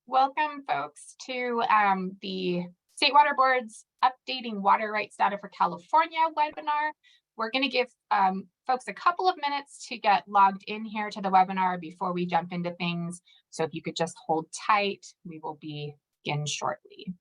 Welcome, folks, to the State Water Board's Updating Water Rights Data for California webinar. We're going to give folks a couple of minutes to get logged in here to the webinar before we jump into things. So if you could just hold tight, we will begin shortly.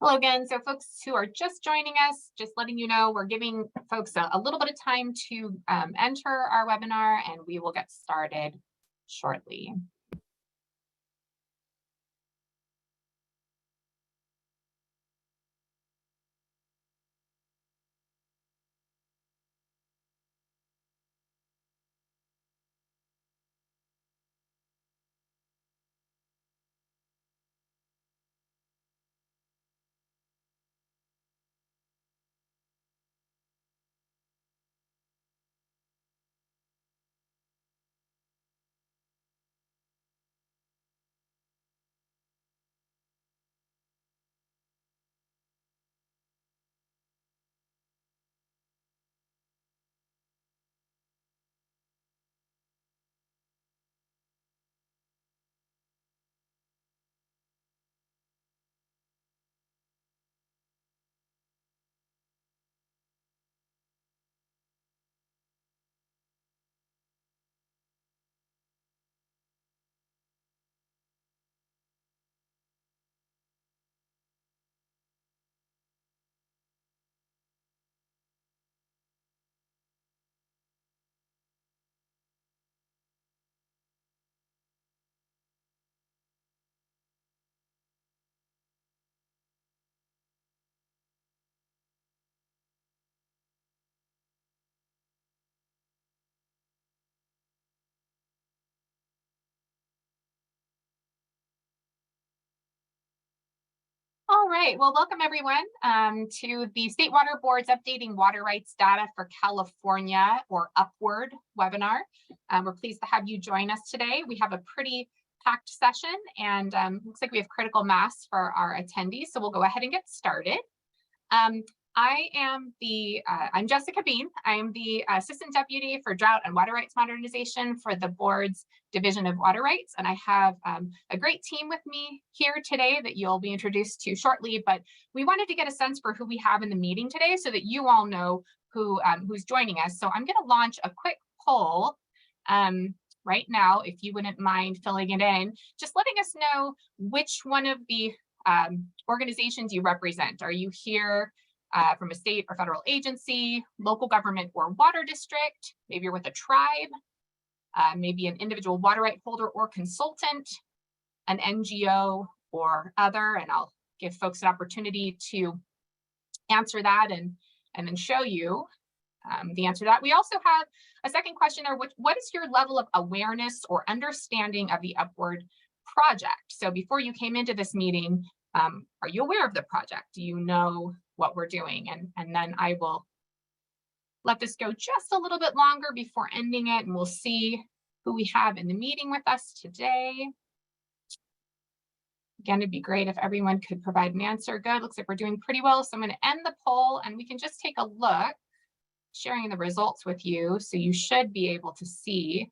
Hello again. So folks who are just joining us, just letting you know, we're giving folks a little bit of time to enter our webinar, and we will get started shortly. All right, well, welcome everyone to the State Water Board's Updating Water Rights Data for California, or Upward webinar. We're pleased to have you join us today. We have a pretty packed session, and looks like we have critical mass for our attendees, so we'll go ahead and get started. I'm Jessica Bean. I am the Assistant Deputy for Drought and Water Rights Modernization for the board's Division of Water Rights. And I have a great team with me here today that you'll be introduced to shortly, but we wanted to get a sense for who we have in the meeting today so that you all know who's joining us. So I'm gonna launch a quick poll right now, if you wouldn't mind filling it in, just letting us know which one of the organizations you represent. Are you here from a state or federal agency, local government or water district? Maybe you're with a tribe, maybe an individual water right holder or consultant, an NGO or other, and I'll give folks an opportunity to answer that and then show you the answer to that. We also have a second question there, what is your level of awareness or understanding of the Upward project? So before you came into this meeting, are you aware of the project? Do you know what we're doing? And then I will let this go just a little bit longer before ending it, and we'll see who we have in the meeting with us today. Again, it'd be great if everyone could provide an answer. Good, looks like we're doing pretty well. So I'm going to end the poll and we can just take a look, sharing the results with you. So you should be able to see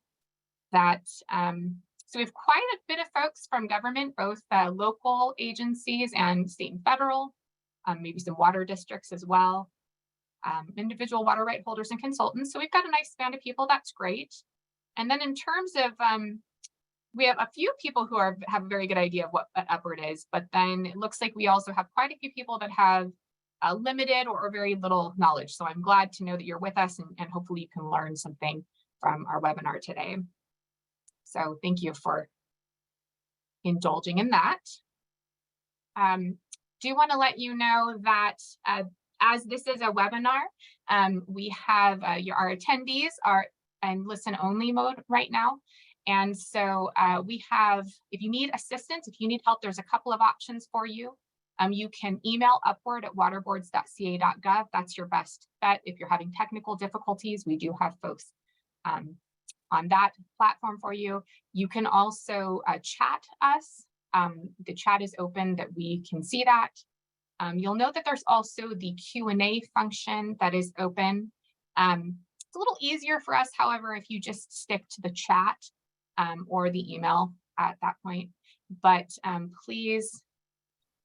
that. So we have quite a bit of folks from government, both local agencies and state and federal. maybe some water districts as well, individual water right holders and consultants. So we've got a nice span of people. That's great. And then in terms of, we have a few people who have a very good idea of what an upward is, but then it looks like we also have quite a few people that have limited or very little knowledge. So I'm glad to know that you're with us, and hopefully you can learn something from our webinar today. So thank you for indulging in that. Do want to let you know that as this is a webinar, we have our attendees are in listen only mode right now. And so we have, if you need assistance, if you need help, there's a couple of options for you. You can email upward@waterboards.ca.gov. That's your best bet. If you're having technical difficulties, we do have folks on that platform for you. You can also chat us. The chat is open that we can see that. You'll note that there's also the Q&A function that is open. It's a little easier for us, however, if you just stick to the chat or the email at that point. But please,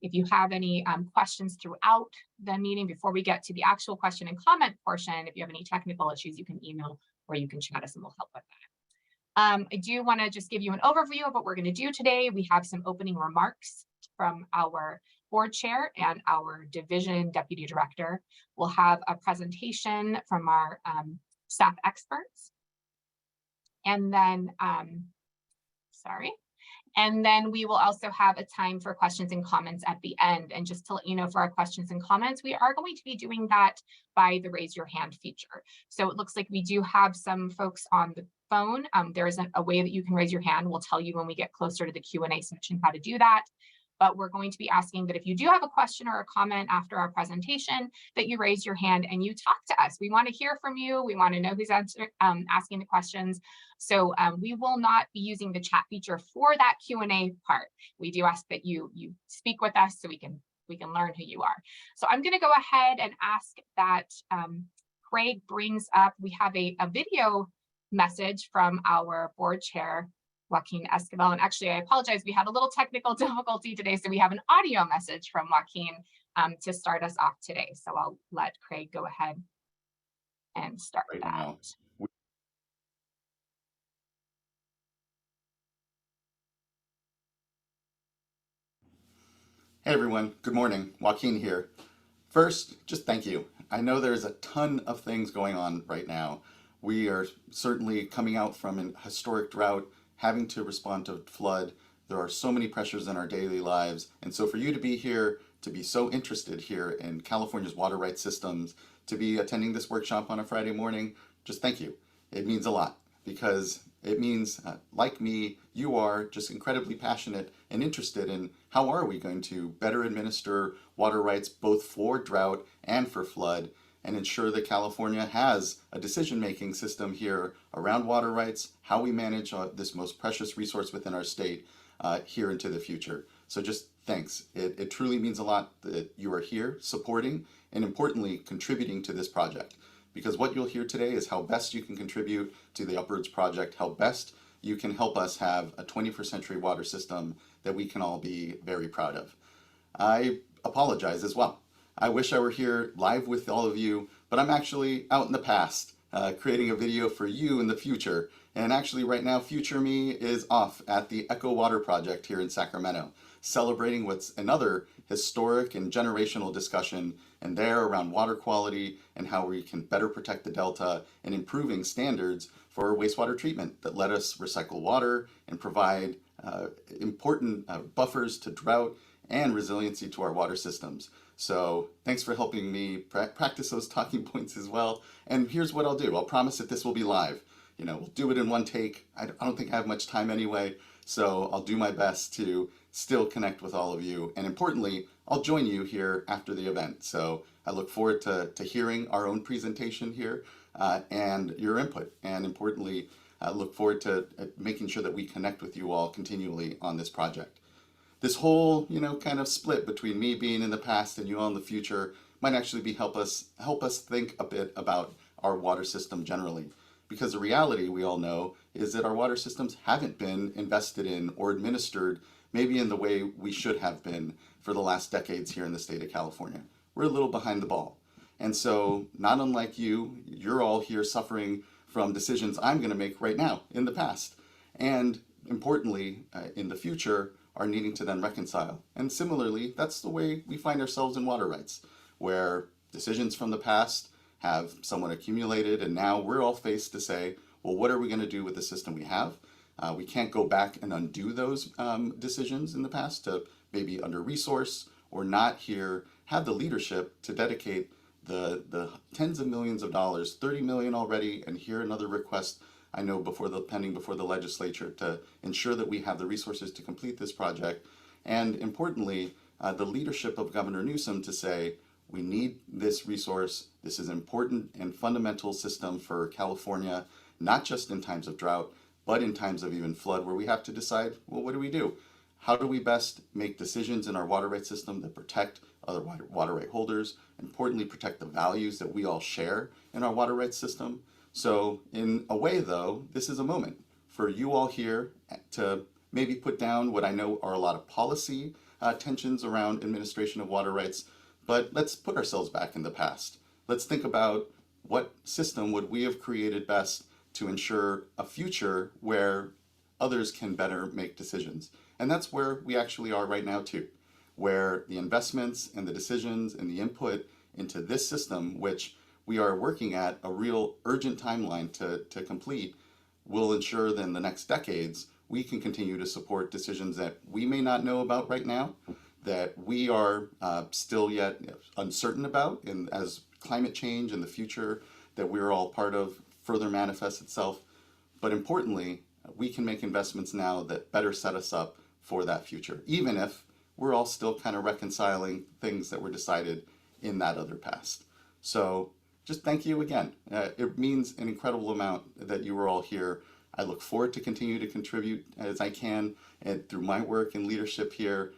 if you have any questions throughout the meeting before we get to the actual question and comment portion, if you have any technical issues, you can email or you can chat us and we'll help with that. I do want to just give you an overview of what we're going to do today. We have some opening remarks from our board chair and our division deputy director. We'll have a presentation from our staff experts. And then, and then we will also have a time for questions and comments at the end. And just to let you know, for our questions and comments, we are going to be doing that by the raise your hand feature. So it looks like we do have some folks on the phone. There isn't a way that you can raise your hand. We'll tell you when we get closer to the Q&A section how to do that. But we're going to be asking that if you do have a question or a comment after our presentation, that you raise your hand and you talk to us. We want to hear from you. We want to know who's asking the questions. So we will not be using the chat feature for that Q&A part. We do ask that you speak with us so we can learn who you are. So I'm going to go ahead and ask that Craig brings up, we have a video message from our board chair, Joaquin Esquivel. And actually, I apologize, we had a little technical difficulty today, so we have an audio message from Joaquin to start us off today. So I'll let Craig go ahead and start that. Now. Hey everyone, good morning, Joaquin here. First, just thank you. I know there's a ton of things going on right now. We are certainly coming out from a historic drought, having to respond to flood. There are so many pressures in our daily lives. And so for you to be here, to be so interested here in California's water rights systems, to be attending this workshop on a Friday morning, just thank you. It means a lot because it means, like me, you are just incredibly passionate and interested in how are we going to better administer water rights both for drought and for flood, and ensure that California has a decision-making system here around water rights, how we manage this most precious resource within our state here into the future. So just thanks. It truly means a lot that you are here supporting and importantly contributing to this project. Because what you'll hear today is how best you can contribute to the Upwards project, how best you can help us have a 21st century water system that we can all be very proud of. I apologize as well. I wish I were here live with all of you, but I'm actually out in the past creating a video for you in the future. And actually right now, future me is off at the Echo Water Project here in Sacramento, celebrating what's another historic and generational discussion and there around water quality and how we can better protect the Delta and improving standards for wastewater treatment that let us recycle water and provide important buffers to drought and resiliency to our water systems. So thanks for helping me practice those talking points as well. And here's what I'll do. I'll promise that this will be live. You know, we'll do it in one take. I don't think I have much time anyway, so I'll do my best to still connect with all of you. And importantly, I'll join you here after the event. So I look forward to hearing our own presentation here and your input. And importantly, I look forward to making sure that we connect with you all continually on this project. This whole, kind of split between me being in the past and you all in the future might actually help us think a bit about our water system generally. Because the reality we all know is that our water systems haven't been invested in or administered maybe in the way we should have been for the last decades here in the state of California. We're a little behind the ball. And so, not unlike you, you're all here suffering from decisions I'm going to make right now in the past. And importantly, in the future, are needing to then reconcile. And similarly, that's the way we find ourselves in water rights, where decisions from the past have somewhat accumulated, and now we're all faced to say, well, what are we going to do with the system we have? We can't go back and undo those decisions in the past to maybe under-resource or not here have the leadership to dedicate the tens of millions of dollars, 30 million already, and here another request I know pending before the legislature to ensure that we have the resources to complete this project. And importantly, the leadership of Governor Newsom to say, we need this resource. This is an important and fundamental system for California, not just in times of drought, but in times of even flood, where we have to decide, well, what do we do? How do we best make decisions in our water right system that protect other water right holders, importantly protect the values that we all share in our water rights system? So in a way though, this is a moment for you all here to maybe put down what I know are a lot of policy tensions around administration of water rights, but let's put ourselves back in the past. Let's think about what system would we have created best to ensure a future where others can better make decisions. And that's where we actually are right now too, where the investments and the decisions and the input into this system, which we are working at a real urgent timeline to complete, will ensure that in the next decades, we can continue to support decisions that we may not know about right now, that we are still yet uncertain about, and as climate change and the future that we're all part of further manifests itself. But importantly, we can make investments now that better set us up for that future, even if we're all still kind of reconciling things that were decided in that other past. So just thank you again. It means an incredible amount that you were all here. I look forward to continue to contribute as I can and through my work and leadership here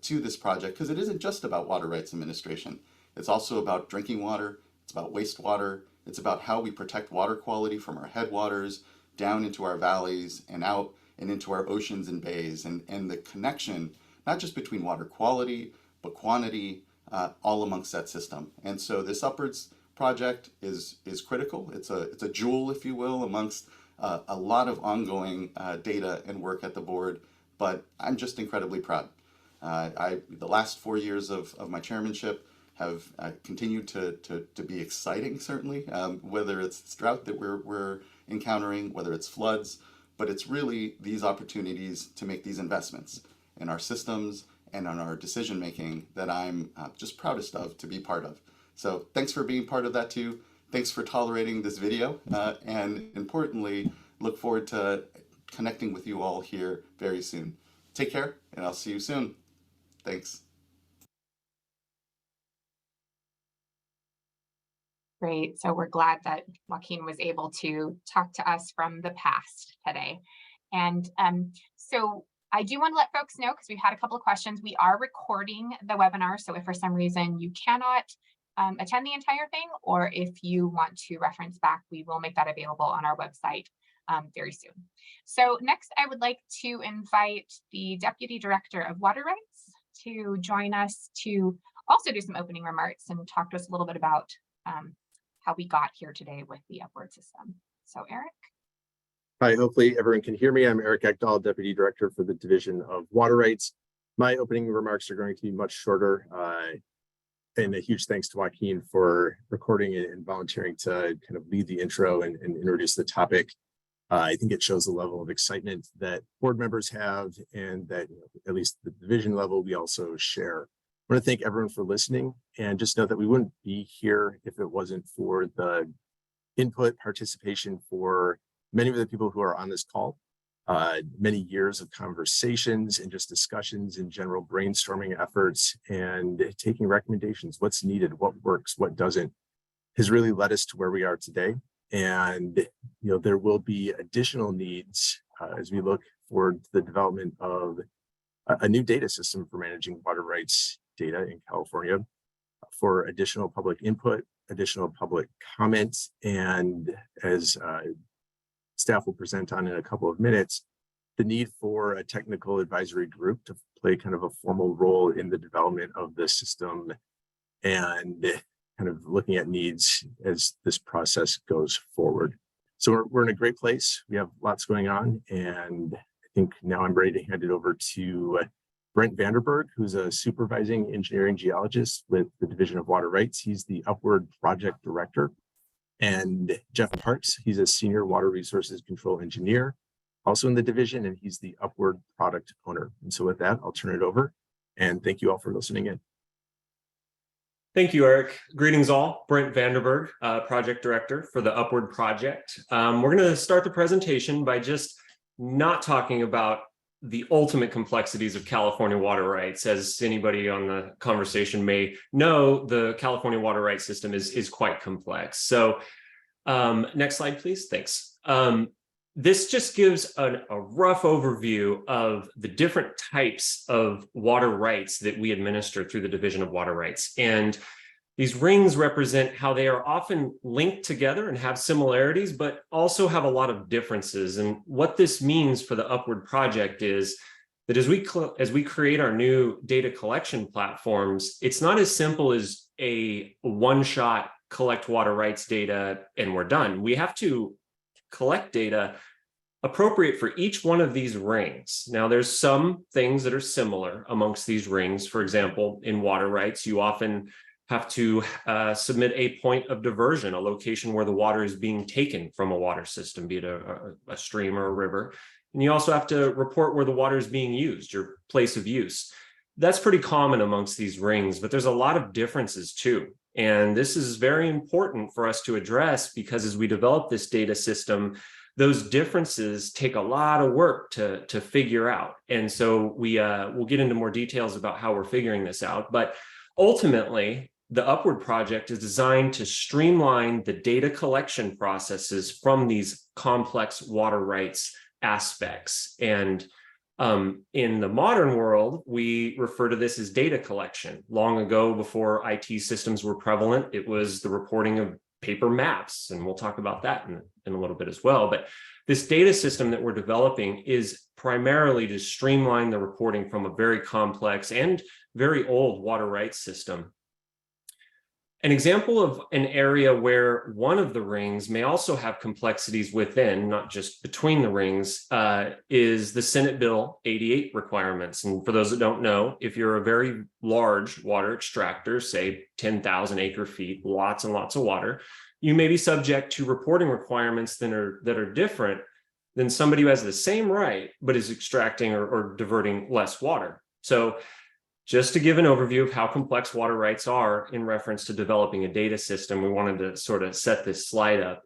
to this project, because it isn't just about water rights administration. It's also about drinking water, it's about wastewater, it's about how we protect water quality from our headwaters down into our valleys and out and into our oceans and bays, and the connection, not just between water quality, but quantity, all amongst that system. And so this Upwards project is critical. It's a jewel, if you will, amongst a lot of ongoing data and work at the board, but I'm just incredibly proud. The last 4 years of my chairmanship have continued to be exciting, certainly, whether it's drought that we're encountering, whether it's floods, but it's really these opportunities to make these investments in our systems and on our decision making that I'm just proudest of to be part of. So thanks for being part of that too. Thanks for tolerating this video, and importantly, look forward to connecting with you all here very soon. Take care, and I'll see you soon. Thanks. Great. So we're glad that Joaquin was able to talk to us from the past today. And so I do want to let folks know, because we've had a couple of questions, we are recording the webinar. So if for some reason you cannot attend the entire thing, or if you want to reference back, we will make that available on our website very soon. So next, I would like to invite the Deputy Director of Water Rights to join us to also do some opening remarks and talk to us a little bit about how we got here today with the Upward system. So Eric. Hi, hopefully everyone can hear me. I'm Eric Ekdahl, Deputy Director for the Division of Water Rights. My opening remarks are going to be much shorter. And a huge thanks to Joaquin for recording and volunteering to kind of lead the intro and introduce the topic. I think it shows the level of excitement that board members have, and that at least the division level we also share. I want to thank everyone for listening, and just know that we wouldn't be here if it wasn't for the input participation for many of the people who are on this call. Many years of conversations and just discussions and general brainstorming efforts and taking recommendations, what's needed, what works, what doesn't, has really led us to where we are today. And there will be additional needs as we look for the development of a new data system for managing water rights data in California, for additional public input, additional public comments, and as staff will present on in a couple of minutes, the need for a technical advisory group to play kind of a formal role in the development of the system and kind of looking at needs as this process goes forward. So we're in a great place. We have lots going on, and I think now I'm ready to hand it over to Brent Vanderberg, who's a supervising engineering geologist with the Division of Water Rights. He's the Upward Project Director. And Jeff Parks, he's a senior water resources control engineer, also in the division, and he's the Upward product owner. And so with that, I'll turn it over, and thank you all for listening in. Thank you, Eric. Greetings all. Brent Vanderberg, Project Director for the Upward Project. We're going to start the presentation by just not talking about the ultimate complexities of California water rights. As anybody on the conversation may know, the California water rights system is quite complex. So next slide, please. Thanks. This just gives a rough overview of the different types of water rights that we administer through the Division of Water Rights. And these rings represent how they are often linked together and have similarities, but also have a lot of differences. And what this means for the Upward Project is that as we create our new data collection platforms, it's not as simple as a one-shot collect water rights data and we're done. We have to collect data appropriate for each one of these rings. Now, there's some things that are similar amongst these rings. For example, in water rights, you often have to submit a point of diversion, a location where the water is being taken from a water system, be it a stream or a river. And you also have to report where the water is being used, your place of use. That's pretty common amongst these rings, but there's a lot of differences too. And this is very important for us to address because as we develop this data system, those differences take a lot of work to figure out. And so we'll get into more details about how we're figuring this out. But ultimately, the Upward Project is designed to streamline the data collection processes from these complex water rights aspects. And in the modern world, we refer to this as data collection. Long ago, before IT systems were prevalent, it was the reporting of paper maps, and we'll talk about that in a little bit as well. But this data system that we're developing is primarily to streamline the reporting from a very complex and very old water rights system. An example of an area where one of the rings may also have complexities within, not just between the rings, is the Senate Bill 88 requirements. And for those that don't know, if you're a very large water extractor, say 10,000 acre feet, lots and lots of water, you may be subject to reporting requirements that are different than somebody who has the same right, but is extracting or diverting less water. So just to give an overview of how complex water rights are in reference to developing a data system, we wanted to sort of set this slide up.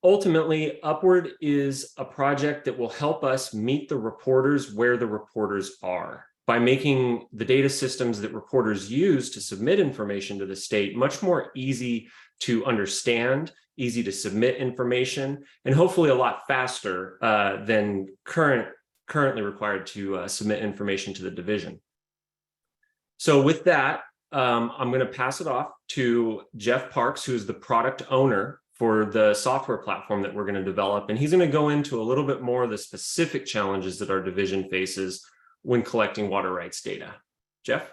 Ultimately, Upward is a project that will help us meet the reporters where the reporters are by making the data systems that reporters use to submit information to the state much more easy to understand, easy to submit information, and hopefully a lot faster than currently required to submit information to the division. So with that, I'm going to pass it off to Jeff Parks, who is the product owner for the software platform that we're going to develop. And he's going to go into a little bit more of the specific challenges that our division faces when collecting water rights data. Jeff?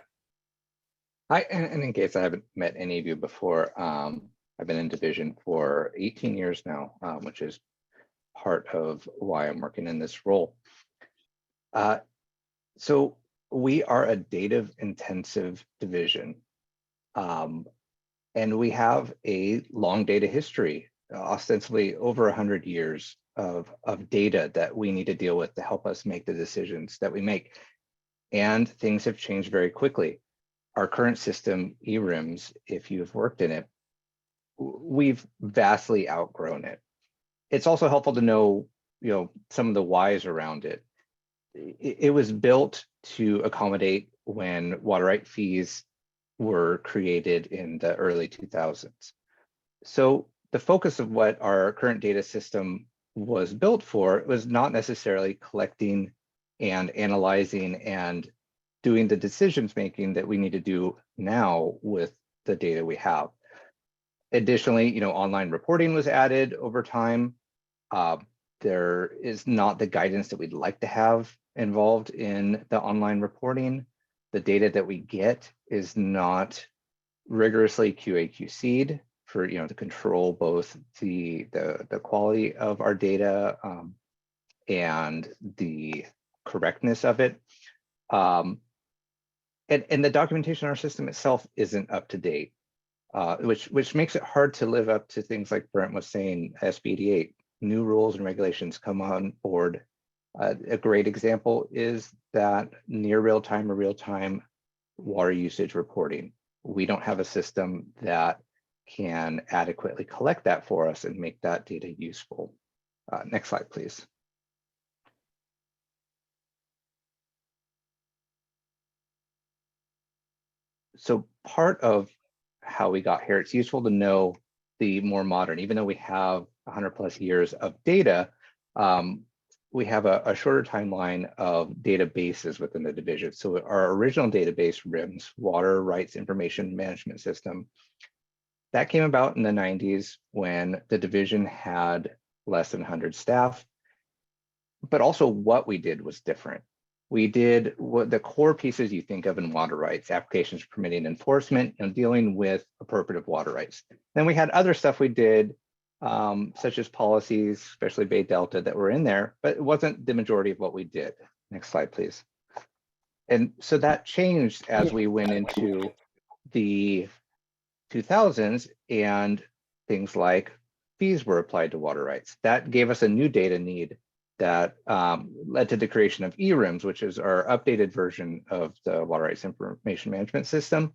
Hi, and in case I haven't met any of you before, I've been in division for 18 years now, which is part of why I'm working in this role. So we are a data intensive division, and we have a long data history, ostensibly over 100 years of data that we need to deal with to help us make the decisions that we make. And things have changed very quickly. Our current system, eRIMS, if you've worked in it, we've vastly outgrown it. It's also helpful to know, some of the whys around it. It was built to accommodate when water right fees were created in the early 2000s. So the focus of what our current data system was built for was not necessarily collecting and analyzing and doing the decisions making that we need to do now with the data we have. Additionally, online reporting was added over time. there is not the guidance that we'd like to have involved in the online reporting. The data that we get is not rigorously QA/QC'd for, to control both the quality of our data and the correctness of it. And the documentation in our system itself isn't up to date, which makes it hard to live up to things like Brent was saying, SB 88, new rules and regulations come on board. A great example is that near real-time or real-time water usage reporting. We don't have a system that can adequately collect that for us and make that data useful. Next slide, please. So part of how we got here, it's useful to know the more modern, even though we have 100+ years of data, we have a shorter timeline of databases within the division. So our original database, RIMS, Water Rights Information Management System, that came about in the 90s when the division had less than 100 staff, but also what we did was different. We did what the core pieces you think of in water rights, applications, permitting, enforcement, and dealing with appropriative water rights. Then we had other stuff we did, such as policies, especially Bay Delta, that were in there, but it wasn't the majority of what we did. Next slide, please. And so that changed as we went into the 2000s and things like fees were applied to water rights. That gave us a new data need that led to the creation of eRIMS, which is our updated version of the Water Rights Information Management System.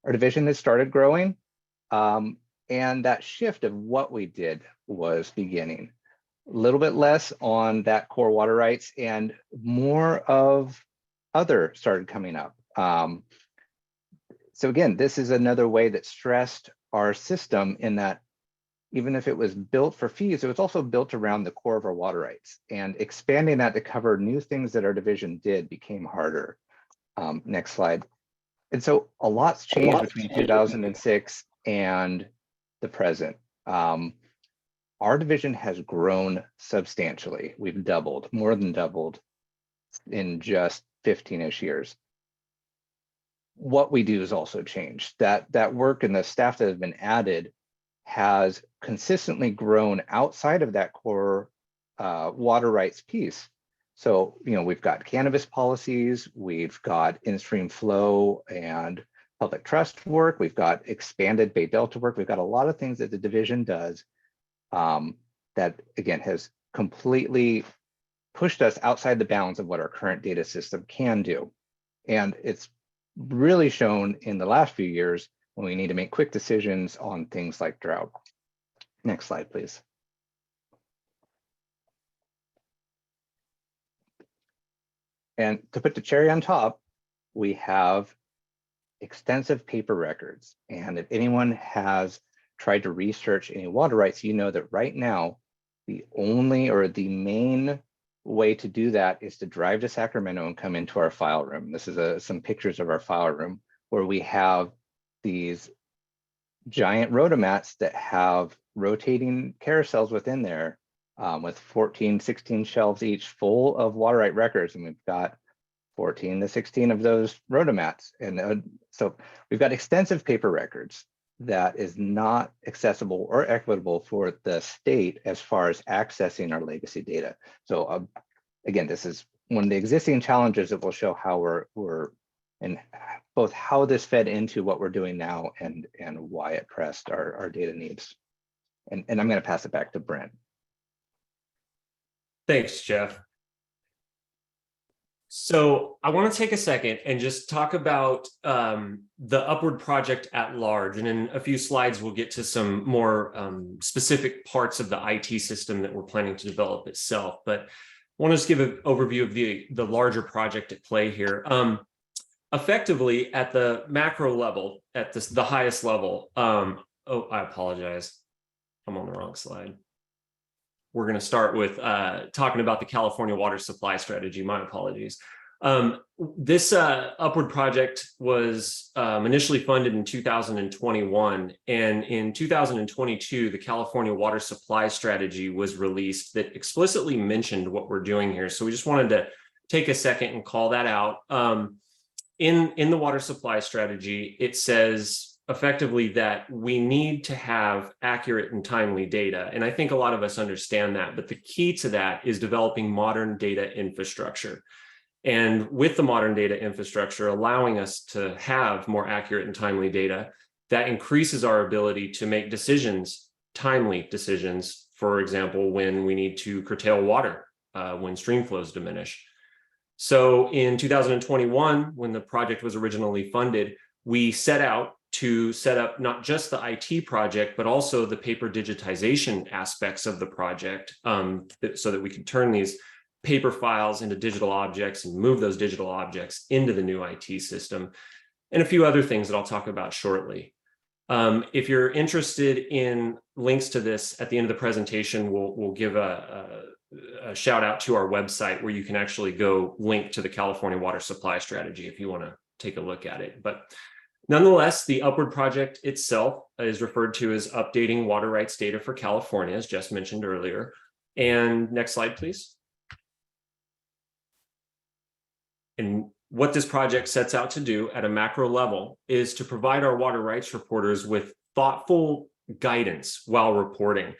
Our division has started growing, and that shift of what we did was beginning. A little bit less on that core water rights and more of other started coming up. So again, this is another way that stressed our system in that even if it was built for fees, it was also built around the core of our water rights, and expanding that to cover new things that our division did became harder. Next slide. And so a lot's changed between 2006 and the present. Our division has grown substantially. We've doubled, more than doubled in just 15-ish years. What we do has also changed. That work and the staff that have been added has consistently grown outside of that core water rights piece. So, we've got cannabis policies, we've got in-stream flow and public trust work, we've got expanded Bay Delta work, we've got a lot of things that the division does that, again, has completely pushed us outside the bounds of what our current data system can do. And it's really shown in the last few years when we need to make quick decisions on things like drought. Next slide, please. And to put the cherry on top, we have extensive paper records. And if anyone has tried to research any water rights, you know that right now, the only or the main way to do that is to drive to Sacramento and come into our file room. This is some pictures of our file room where we have these giant rotomats that have rotating carousels within there with 14, 16 shelves each full of water right records. And we've got 14 to 16 of those rotomats. And so we've got extensive paper records that is not accessible or equitable for the state as far as accessing our legacy data. So again, this is one of the existing challenges that will show how we're and both how this fed into what we're doing now and why it pressed our data needs. And I'm going to pass it back to Brent. Thanks, Jeff. So I want to take a second and just talk about the Upward project at large. And in a few slides, we'll get to some more specific parts of the IT system that we're planning to develop itself. But I want to just give an overview of the larger project at play here. Effectively, at the macro level, at the highest level, oh, I apologize. I'm on the wrong slide. We're going to start with talking about the California water supply strategy. My apologies. This Upward project was initially funded in 2021, and in 2022, the California Water Supply Strategy was released that explicitly mentioned what we're doing here. So we just wanted to take a second and call that out. In the Water Supply Strategy, it says effectively that we need to have accurate and timely data. And I think a lot of us understand that, but the key to that is developing modern data infrastructure. And with the modern data infrastructure allowing us to have more accurate and timely data, that increases our ability to make decisions, timely decisions, for example, when we need to curtail water, when stream flows diminish. So in 2021, when the project was originally funded, we set out to set up not just the IT project, but also the paper digitization aspects of the project, so that we could turn these paper files into digital objects and move those digital objects into the new IT system, and a few other things that I'll talk about shortly. If you're interested in links to this at the end of the presentation, we'll give a shout out to our website where you can actually go link to the California Water Supply Strategy if you want to take a look at it. But nonetheless, the Upward project itself is referred to as updating water rights data for California, as just mentioned earlier. And next slide, please. And what this project sets out to do at a macro level is to provide our water rights reporters with thoughtful guidance while reporting.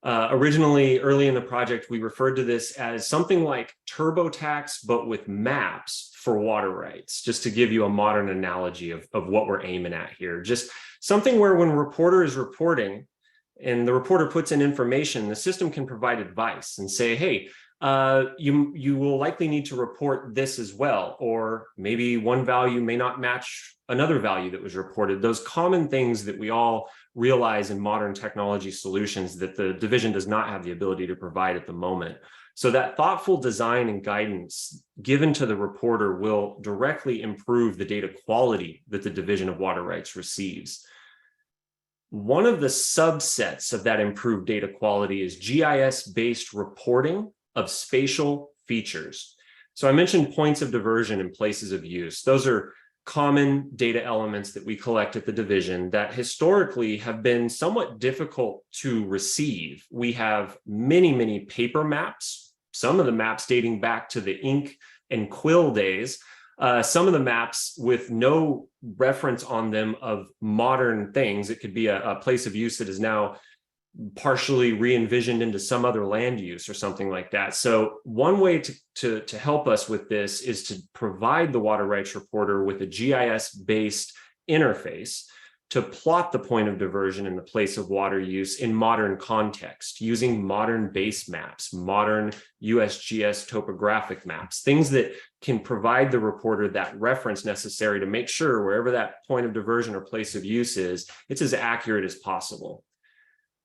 Originally, early in the project, we referred to this as something like TurboTax, but with maps for water rights, just to give you a modern analogy of what we're aiming at here. Just something where when a reporter is reporting and the reporter puts in information, the system can provide advice and say, hey, you will likely need to report this as well, or maybe one value may not match another value that was reported. Those common things that we all realize in modern technology solutions that the division does not have the ability to provide at the moment. So that thoughtful design and guidance given to the reporter will directly improve the data quality that the Division of Water Rights receives. One of the subsets of that improved data quality is GIS-based reporting of spatial features. So I mentioned points of diversion and places of use. Those are common data elements that we collect at the division that historically have been somewhat difficult to receive. We have many, many paper maps, some of the maps dating back to the ink and quill days, some of the maps with no reference on them of modern things. It could be a place of use that is now partially re-envisioned into some other land use or something like that. So one way to help us with this is to provide the water rights reporter with a GIS-based interface to plot the point of diversion and the place of water use in modern context, using modern base maps, modern USGS topographic maps, things that can provide the reporter that reference necessary to make sure wherever that point of diversion or place of use is, it's as accurate as possible.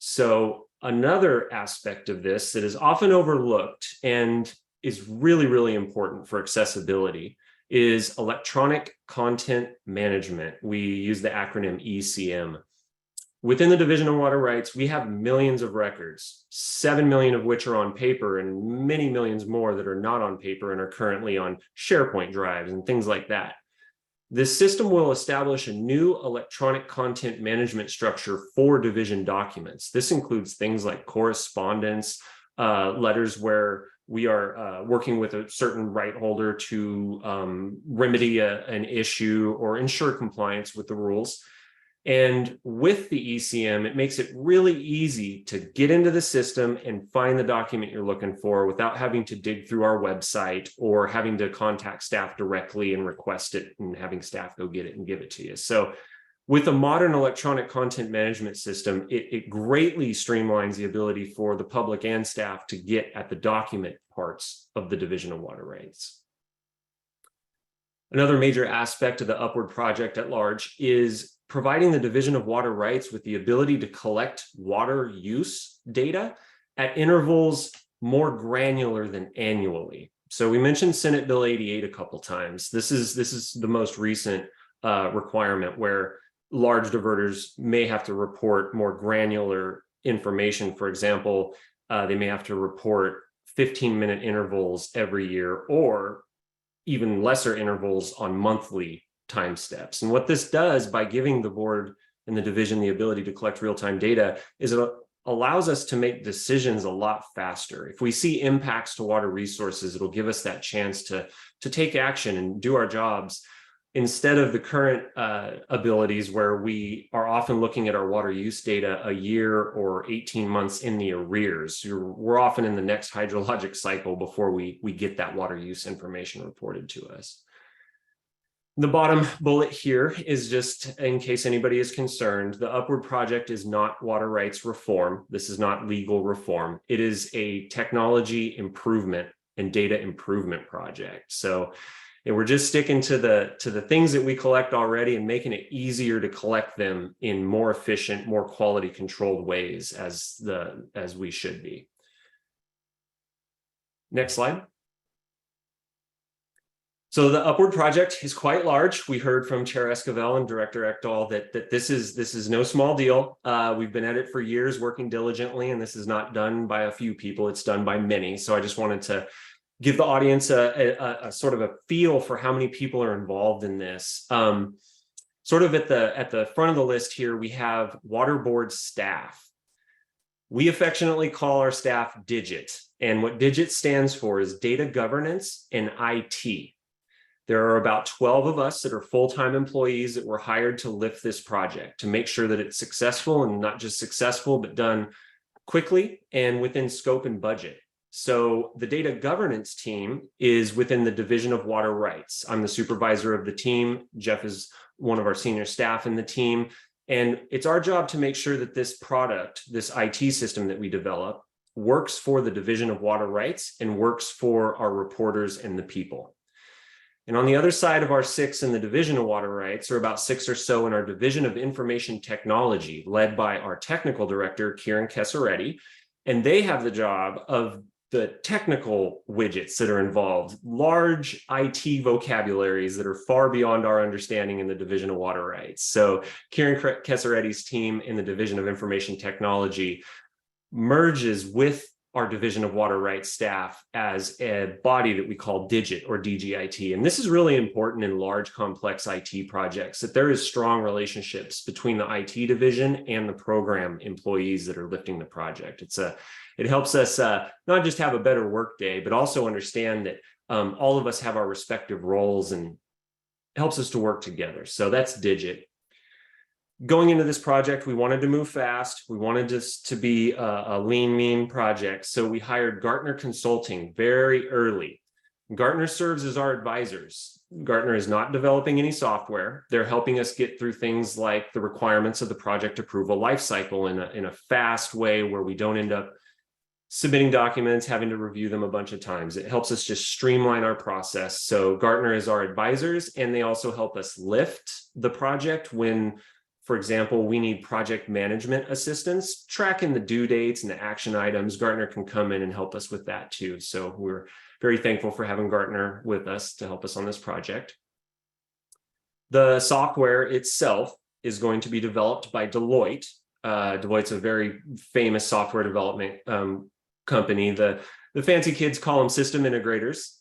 So another aspect of this that is often overlooked and is really, really important for accessibility is electronic content management. We use the acronym ECM. Within the Division of Water Rights, we have millions of records, 7 million of which are on paper and many millions more that are not on paper and are currently on SharePoint drives and things like that. This system will establish a new electronic content management structure for division documents. This includes things like correspondence, letters where we are working with a certain right holder to remedy an issue or ensure compliance with the rules. And with the ECM, it makes it really easy to get into the system and find the document you're looking for without having to dig through our website or having to contact staff directly and request it and having staff go get it and give it to you. So with a modern electronic content management system, it greatly streamlines the ability for the public and staff to get at the document parts of the Division of Water Rights. Another major aspect of the Upward project at large is providing the Division of Water Rights with the ability to collect water use data at intervals more granular than annually. So we mentioned Senate Bill 88 a couple times. This is the most recent requirement where large diverters may have to report more granular information. For example, they may have to report 15-minute intervals every year, or even lesser intervals on monthly time steps. And what this does by giving the board and the division the ability to collect real-time data is it allows us to make decisions a lot faster. If we see impacts to water resources, it'll give us that chance to take action and do our jobs instead of the current abilities where we are often looking at our water use data a year or 18 months in the arrears. We're often in the next hydrologic cycle before we get that water use information reported to us. The bottom bullet here is just in case anybody is concerned, the Upward project is not water rights reform. This is not legal reform. It is a technology improvement and data improvement project. So we're just sticking to the things that we collect already and making it easier to collect them in more efficient, more quality controlled ways as we should be. Next slide. So the Upward project is quite large. We heard from Chair Esquivel and Director Ekdahl that this is no small deal. We've been at it for years working diligently, and this is not done by a few people, it's done by many. So I just wanted to give the audience a sort of a feel for how many people are involved in this. Sort of at the front of the list here, we have water board staff. We affectionately call our staff DIGIT, and what DIGIT stands for is Data Governance and IT. There are about 12 of us that are full-time employees that were hired to lift this project, to make sure that it's successful, and not just successful, but done quickly and within scope and budget. So the data governance team is within the Division of Water Rights. I'm the supervisor of the team. Jeff is one of our senior staff in the team. And it's our job to make sure that this product, this IT system that we develop, works for the Division of Water Rights and works for our reporters and the people. And on the other side of our 6 in the Division of Water Rights are about 6 or so in our Division of Information Technology, led by our technical director, Kieran Kesaretti. And they have the job of the technical widgets that are involved, large IT vocabularies that are far beyond our understanding in the Division of Water Rights. So Kieran Kesaretti's team in the Division of Information Technology merges with our Division of Water Rights staff as a body that we call DIGIT or DGIT. And this is really important in large, complex IT projects, that there is strong relationships between the IT division and the program employees that are lifting the project. It helps us not just have a better work day, but also understand that all of us have our respective roles and helps us to work together. So that's DIGIT. Going into this project, we wanted to move fast. We wanted this to be a lean, mean project. So we hired Gartner Consulting very early. Gartner serves as our advisors. Gartner is not developing any software. They're helping us get through things like the requirements of the project approval lifecycle in a fast way where we don't end up submitting documents, having to review them a bunch of times. It helps us just streamline our process. So Gartner is our advisors, and they also help us lift the project when, for example, we need project management assistance, tracking the due dates and the action items. Gartner can come in and help us with that too. So we're very thankful for having Gartner with us to help us on this project. The software itself is going to be developed by Deloitte. Deloitte's a very famous software development company. The fancy kids call them system integrators.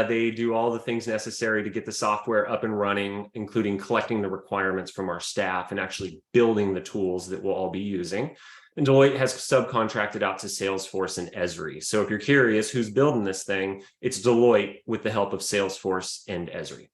They do all the things necessary to get the software up and running, including collecting the requirements from our staff and actually building the tools that we'll all be using. And Deloitte has subcontracted out to Salesforce and Esri. So if you're curious who's building this thing, it's Deloitte with the help of Salesforce and Esri.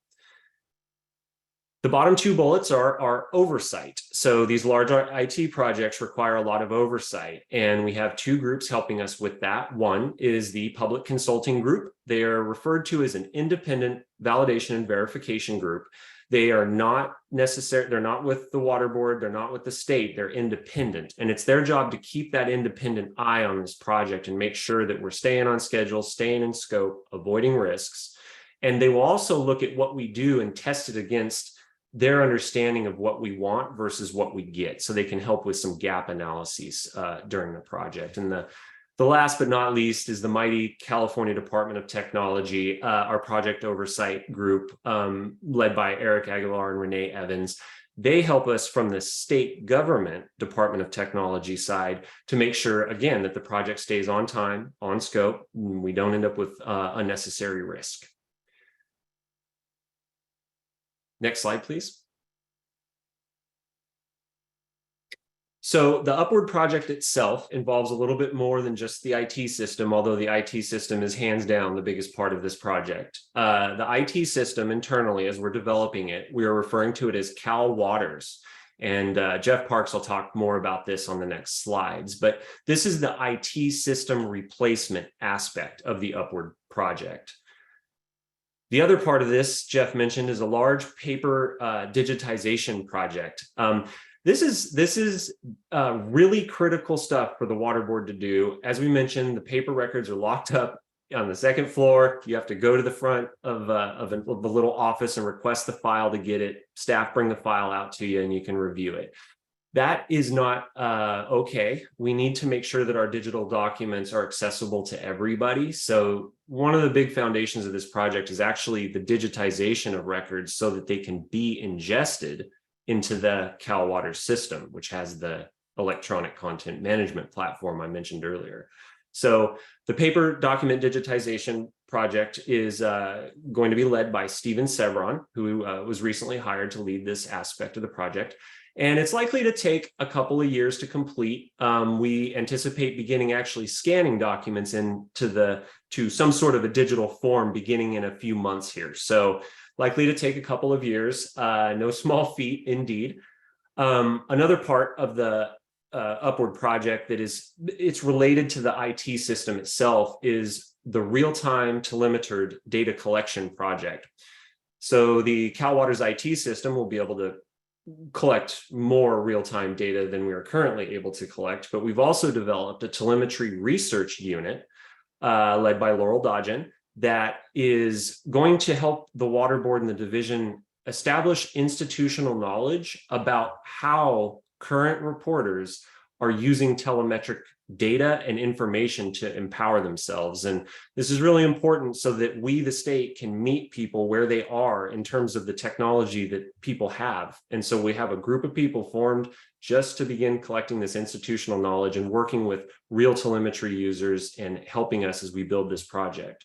The bottom 2 bullets are oversight. So these large IT projects require a lot of oversight, and we have 2 groups helping us with that. One is the public consulting group. They are referred to as an independent validation and verification group. They are not necessary. They're not with the water board. They're not with the state. They're independent, and it's their job to keep that independent eye on this project and make sure that we're staying on schedule, staying in scope, avoiding risks. And they will also look at what we do and test it against their understanding of what we want versus what we get, so they can help with some gap analyses during the project. And the last but not least is the mighty California Department of Technology, our project oversight group led by Eric Aguilar and Renee Evans. They help us from the state government Department of Technology side to make sure, again, that the project stays on time, on scope, and we don't end up with unnecessary risk. Next slide, please. So the Upward project itself involves a little bit more than just the IT system, although the IT system is hands down the biggest part of this project. The IT system internally, as we're developing it, we are referring to it as Cal Waters. And Jeff Parks will talk more about this on the next slides, but this is the IT system replacement aspect of the Upward project. The other part of this, Jeff mentioned, is a large paper digitization project. This is really critical stuff for the water board to do. As we mentioned, the paper records are locked up on the second floor. You have to go to the front of the little office and request the file to get it. Staff bring the file out to you and you can review it. That is not okay. We need to make sure that our digital documents are accessible to everybody. So one of the big foundations of this project is actually the digitization of records so that they can be ingested into the Cal Waters system, which has the electronic content management platform I mentioned earlier. So the paper document digitization project is going to be led by Steven Sevron, who was recently hired to lead this aspect of the project. And it's likely to take a couple of years to complete. We anticipate beginning actually scanning documents to some sort of a digital form beginning in a few months here. So likely to take a couple of years, no small feat indeed. Another part of the Upward project it's related to the IT system itself is the real-time telemetered data collection project. So the Cal Waters IT system will be able to collect more real-time data than we are currently able to collect, but we've also developed a telemetry research unit led by Laurel Dodgen that is going to help the water board and the division establish institutional knowledge about how current reporters are using telemetric data and information to empower themselves. And this is really important so that we, the state, can meet people where they are in terms of the technology that people have. And so we have a group of people formed just to begin collecting this institutional knowledge and working with real telemetry users and helping us as we build this project.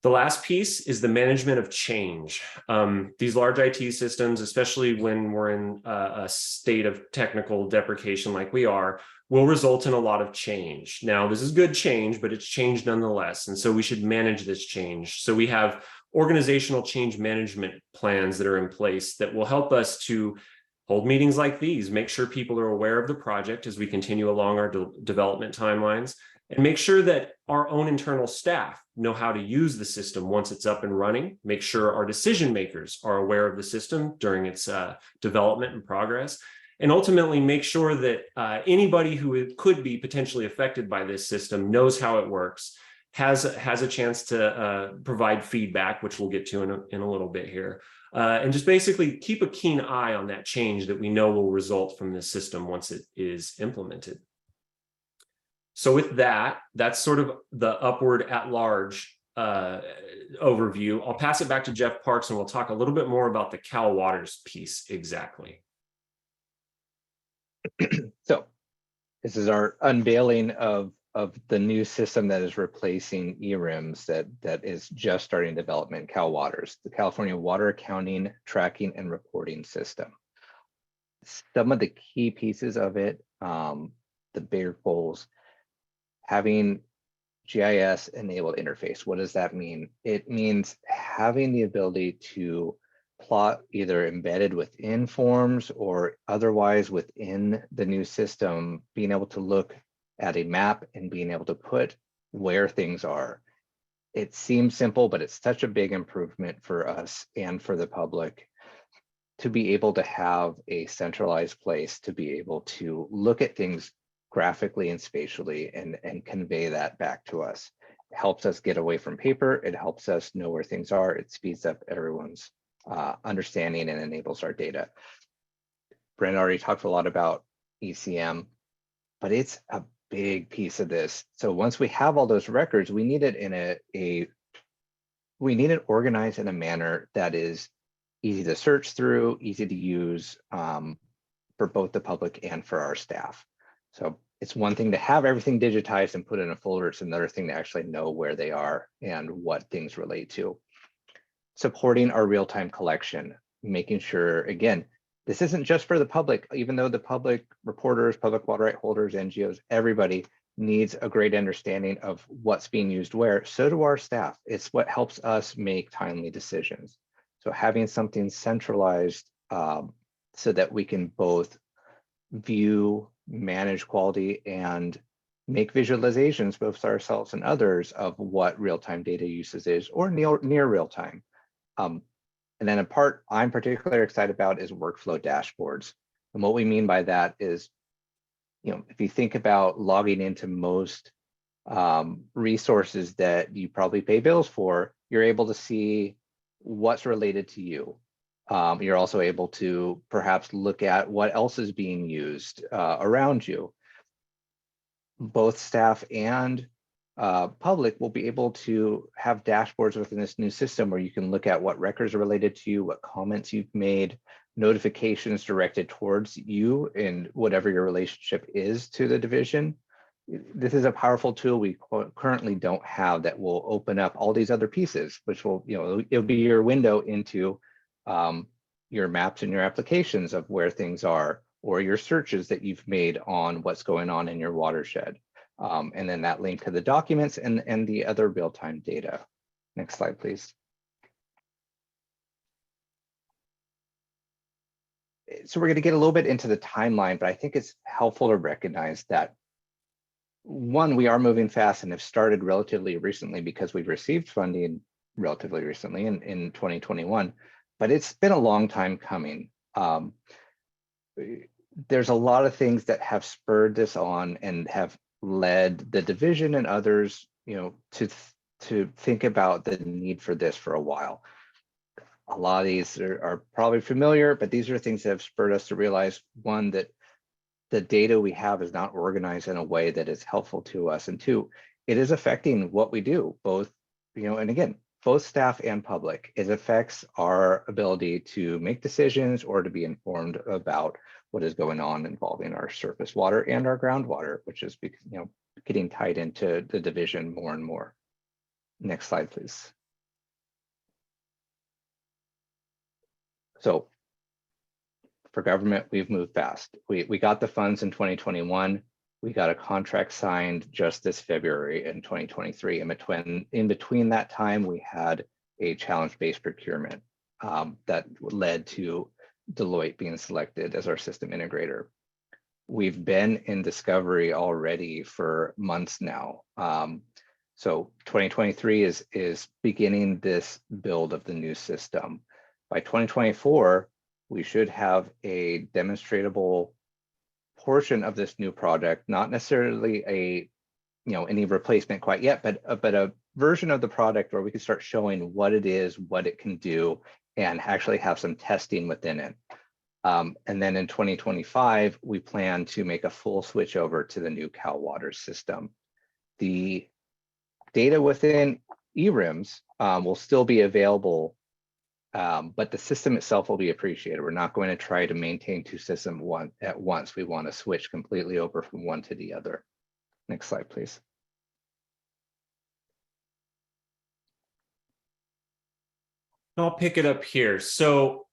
The last piece is the management of change. These large IT systems, especially when we're in a state of technical deprecation like we are, will result in a lot of change. Now, this is good change, but it's change nonetheless. And so we should manage this change. So we have organizational change management plans that are in place that will help us to hold meetings like these, make sure people are aware of the project as we continue along our development timelines, and make sure that our own internal staff know how to use the system once it's up and running, make sure our decision makers are aware of the system during its development and progress, and ultimately make sure that anybody who could be potentially affected by this system knows how it works, has a chance to provide feedback, which we'll get to in a little bit here, and just basically keep a keen eye on that change that we know will result from this system once it is implemented. So with that, that's sort of the Upward at large overview. I'll pass it back to Jeff Parks and we'll talk a little bit more about the Cal Waters piece exactly. So this is our unveiling of the new system that is replacing ERIMS that is just starting development, Cal Waters, the California Water Accounting, Tracking, and Reporting System. Some of the key pieces of it, the bigger goals, having GIS enabled interface. What does that mean? It means having the ability to plot either embedded within forms or otherwise within the new system, being able to look at a map and being able to put where things are. It seems simple, but it's such a big improvement for us and for the public to be able to have a centralized place to be able to look at things graphically and spatially and convey that back to us. It helps us get away from paper. It helps us know where things are. It speeds up everyone's understanding and enables our data. Brent already talked a lot about ECM, but it's a big piece of this. So once we have all those records, we need it organized in a manner that is easy to search through, easy to use for both the public and for our staff. So it's one thing to have everything digitized and put in a folder. It's another thing to actually know where they are and what things relate to. supporting our real-time collection, making sure, again, this isn't just for the public, even though the public reporters, public water right holders, NGOs, everybody needs a great understanding of what's being used where. So do our staff. It's what helps us make timely decisions. So having something centralized so that we can both view, manage quality, and make visualizations, both ourselves and others, of what real-time data usage is, or near real-time. And then a part I'm particularly excited about is workflow dashboards. And what we mean by that is, if you think about logging into most resources that you probably pay bills for, you're able to see what's related to you. You're also able to perhaps look at what else is being used around you. Both staff and public will be able to have dashboards within this new system where you can look at what records are related to you, what comments you've made, notifications directed towards you and whatever your relationship is to the division. This is a powerful tool we currently don't have that will open up all these other pieces, which will, it'll be your window into your maps and your applications of where things are, or your searches that you've made on what's going on in your watershed. And then that link to the documents and the other real-time data. Next slide, please. So we're going to get a little bit into the timeline, but I think it's helpful to recognize that, one, we are moving fast and have started relatively recently because we've received funding relatively recently in 2021, but it's been a long time coming. There's a lot of things that have spurred this on and have led the division and others, to think about the need for this for a while. A lot of these are probably familiar, but these are things that have spurred us to realize, one, that the data we have is not organized in a way that is helpful to us, and two, it is affecting what we do, both, and again, both staff and public. It affects our ability to make decisions or to be informed about what is going on involving our surface water and our groundwater, which is, getting tied into the division more and more. Next slide, please. So for government, we've moved fast. We got the funds in 2021. We got a contract signed just this February in 2023. In between that time, we had a challenge-based procurement that led to Deloitte being selected as our system integrator. We've been in discovery already for months now. So 2023 is beginning this build of the new system. By 2024, we should have a demonstratable portion of this new project, not necessarily any replacement quite yet, but a version of the product where we can start showing what it is, what it can do, and actually have some testing within it. And then in 2025, we plan to make a full switch over to the new Cal Water system. The data within eRIMS will still be available, but the system itself will be appreciated. We're not going to try to maintain two systems at once. We want to switch completely over from one to the other. Next slide, please. I'll pick it up here. So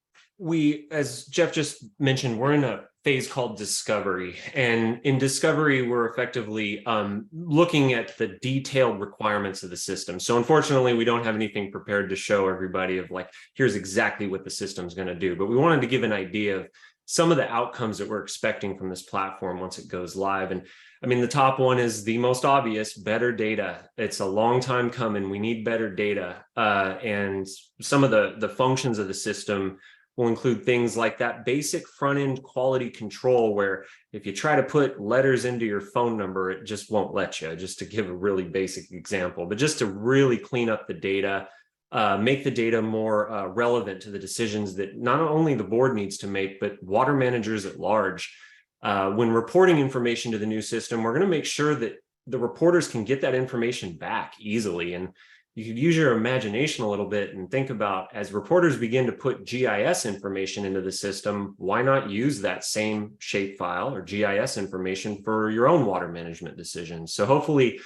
as Jeff just mentioned, we're in a phase called discovery. And in discovery, we're effectively looking at the detailed requirements of the system. So unfortunately, we don't have anything prepared to show everybody of here's exactly what the system's going to do. But we wanted to give an idea of some of the outcomes that we're expecting from this platform once it goes live. And I mean, the top one is the most obvious: better data. It's a long time coming. We need better data. And some of the functions of the system will include things like that basic front-end quality control, where if you try to put letters into your phone number, it just won't let you, just to give a really basic example. But just to really clean up the data, make the data more relevant to the decisions that not only the board needs to make, but water managers at large. When reporting information to the new system, we're going to make sure that the reporters can get that information back easily. And you could use your imagination a little bit and think about, as reporters begin to put GIS information into the system, why not use that same shapefile or GIS information for your own water management decisions? So hopefully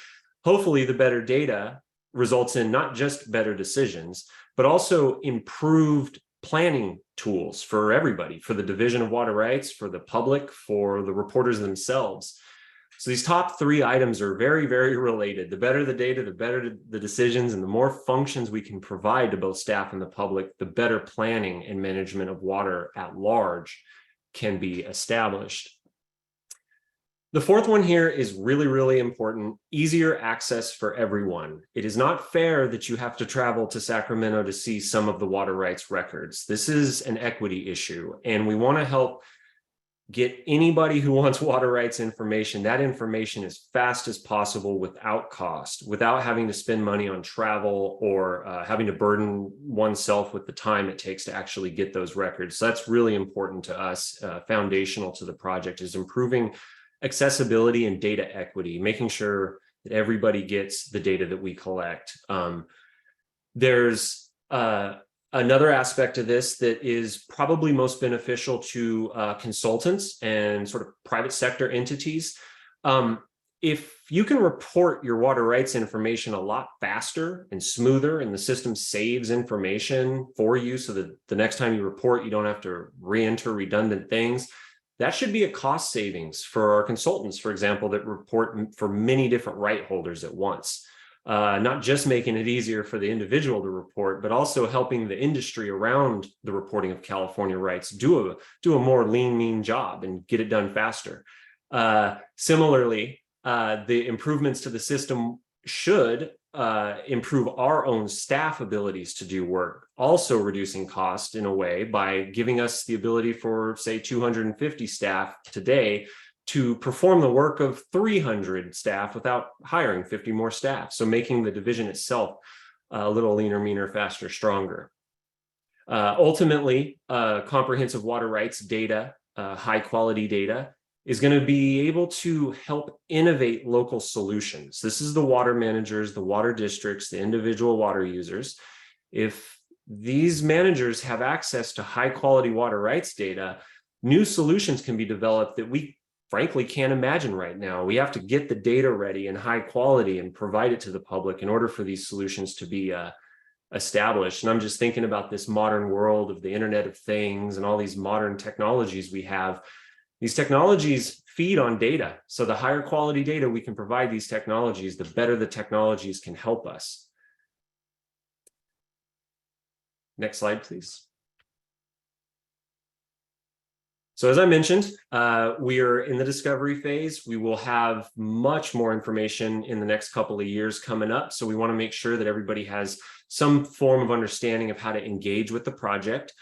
the better data results in not just better decisions, but also improved planning tools for everybody, for the Division of Water Rights, for the public, for the reporters themselves. So these top 3 items are very, very related. The better the data, the better the decisions, and the more functions we can provide to both staff and the public, the better planning and management of water at large can be established. The 4th one here is really, really important: easier access for everyone. It is not fair that you have to travel to Sacramento to see some of the water rights records. This is an equity issue, and we want to help get anybody who wants water rights information, that information as fast as possible without cost, without having to spend money on travel or having to burden oneself with the time it takes to actually get those records. So that's really important to us. Foundational to the project is improving accessibility and data equity, making sure that everybody gets the data that we collect. There's another aspect of this that is probably most beneficial to consultants and sort of private sector entities. If you can report your water rights information a lot faster and smoother, and the system saves information for you so that the next time you report, you don't have to re-enter redundant things, that should be a cost savings for our consultants, for example, that report for many different right holders at once. Not just making it easier for the individual to report, but also helping the industry around the reporting of California rights do a more lean, mean job and get it done faster. Similarly, the improvements to the system should improve our own staff abilities to do work, also reducing cost in a way by giving us the ability for, say, 250 staff today to perform the work of 300 staff without hiring 50 more staff. So making the division itself a little leaner, meaner, faster, stronger. Ultimately, comprehensive water rights data, high quality data, is going to be able to help innovate local solutions. This is the water managers, the water districts, the individual water users. If these managers have access to high quality water rights data, new solutions can be developed that we frankly can't imagine right now. We have to get the data ready in high quality and provide it to the public in order for these solutions to be established. And I'm just thinking about this modern world of the Internet of Things and all these modern technologies we have. These technologies feed on data. So the higher quality data we can provide these technologies, the better the technologies can help us. Next slide, please. So as I mentioned, we are in the discovery phase. We will have much more information in the next couple of years coming up. So we want to make sure that everybody has some form of understanding of how to engage with the project.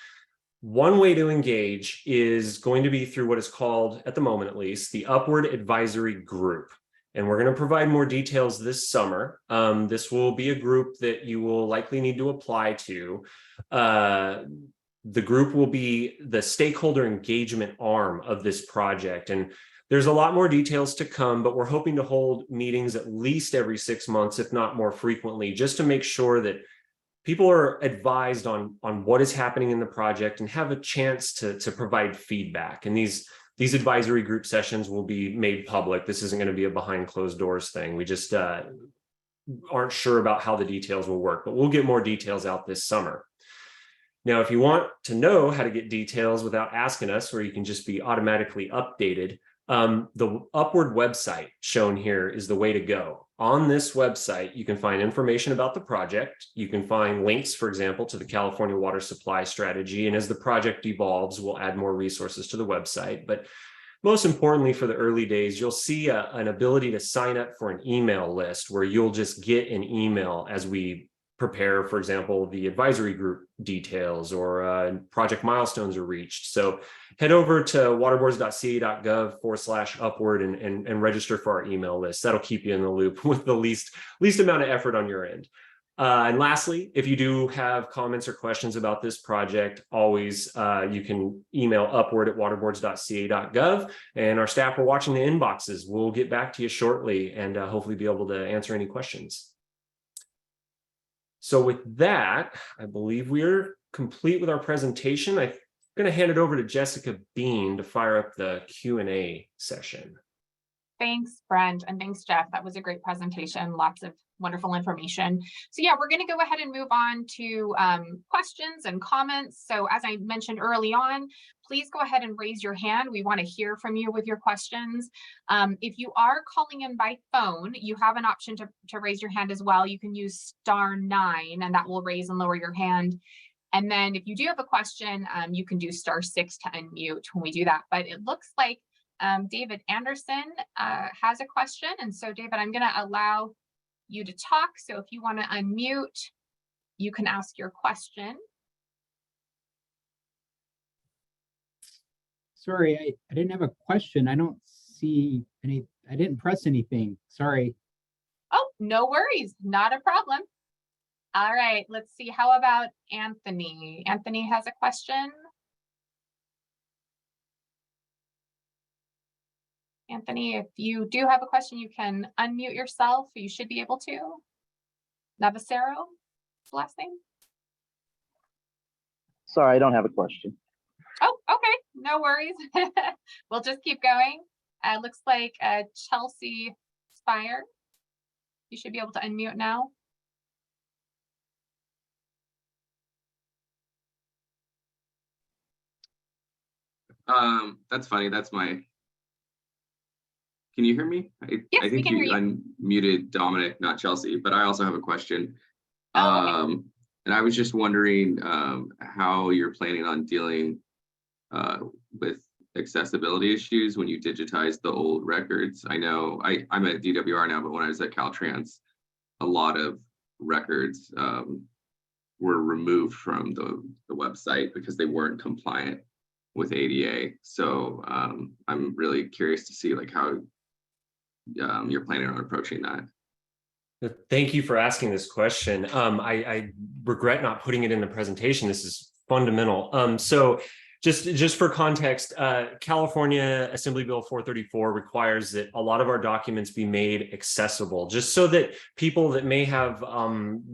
One way to engage is going to be through what is called, at the moment at least, the Upward Advisory Group. And we're going to provide more details this summer. This will be a group that you will likely need to apply to. The group will be the stakeholder engagement arm of this project. And there's a lot more details to come, but we're hoping to hold meetings at least every 6 months, if not more frequently, just to make sure that people are advised on what is happening in the project and have a chance to provide feedback. And these advisory group sessions will be made public. This isn't going to be a behind closed doors thing. We just aren't sure about how the details will work, but we'll get more details out this summer. Now, if you want to know how to get details without asking us, where you can just be automatically updated, the Upward website shown here is the way to go. On this website, you can find information about the project. You can find links, for example, to the California Water Supply Strategy. And as the project evolves, we'll add more resources to the website. But most importantly, for the early days, you'll see an ability to sign up for an email list where you'll just get an email as we prepare, for example, the advisory group details or project milestones are reached. So head over to waterboards.ca.gov/upward and register for our email list. That'll keep you in the loop with the least amount of effort on your end. And lastly, if you do have comments or questions about this project, always you can email upward@waterboards.ca.gov, and our staff are watching the inboxes. We'll get back to you shortly and hopefully be able to answer any questions. So with that, I believe we're complete with our presentation. I'm going to hand it over to Jessica Bean to fire up the Q&A session. Thanks, Brent, and thanks, Jeff. That was a great presentation. Lots of wonderful information. So yeah, we're going to go ahead and move on to questions and comments. So as I mentioned early on, please go ahead and raise your hand. We want to hear from you with your questions. If you are calling in by phone, you have an option to raise your hand as well. You can use *9 and that will raise and lower your hand. And then if you do have a question, you can do *6 to unmute when we do that. But it looks like David Anderson has a question. And so David, I'm going to allow you to talk. So if you want to unmute, you can ask your question. Sorry, I didn't have a question. I don't see any, I didn't press anything. Sorry. Oh, no worries. Not a problem. All right, let's see. How about Anthony? Anthony has a question. Anthony, if you do have a question, you can unmute yourself. You should be able to. Navicero, last name? Sorry, I don't have a question. Oh, okay, no worries. We'll just keep going. Looks like Chelsea Spire. You should be able to unmute now. That's funny. That's my. Can you hear me? Yes, I think we can hear you unmuted Dominic, not Chelsea, but I also have a question. Oh, okay. And I was just wondering how you're planning on dealing with accessibility issues when you digitize the old records. I know I'm at DWR now, but when I was at Caltrans, a lot of records were removed from the website because they weren't compliant with ADA. So I'm really curious to see like how you're planning on approaching that. Thank you for asking this question. I regret not putting it in the presentation. This is fundamental. So just for context, California Assembly Bill 434 requires that a lot of our documents be made accessible, just so that people that may have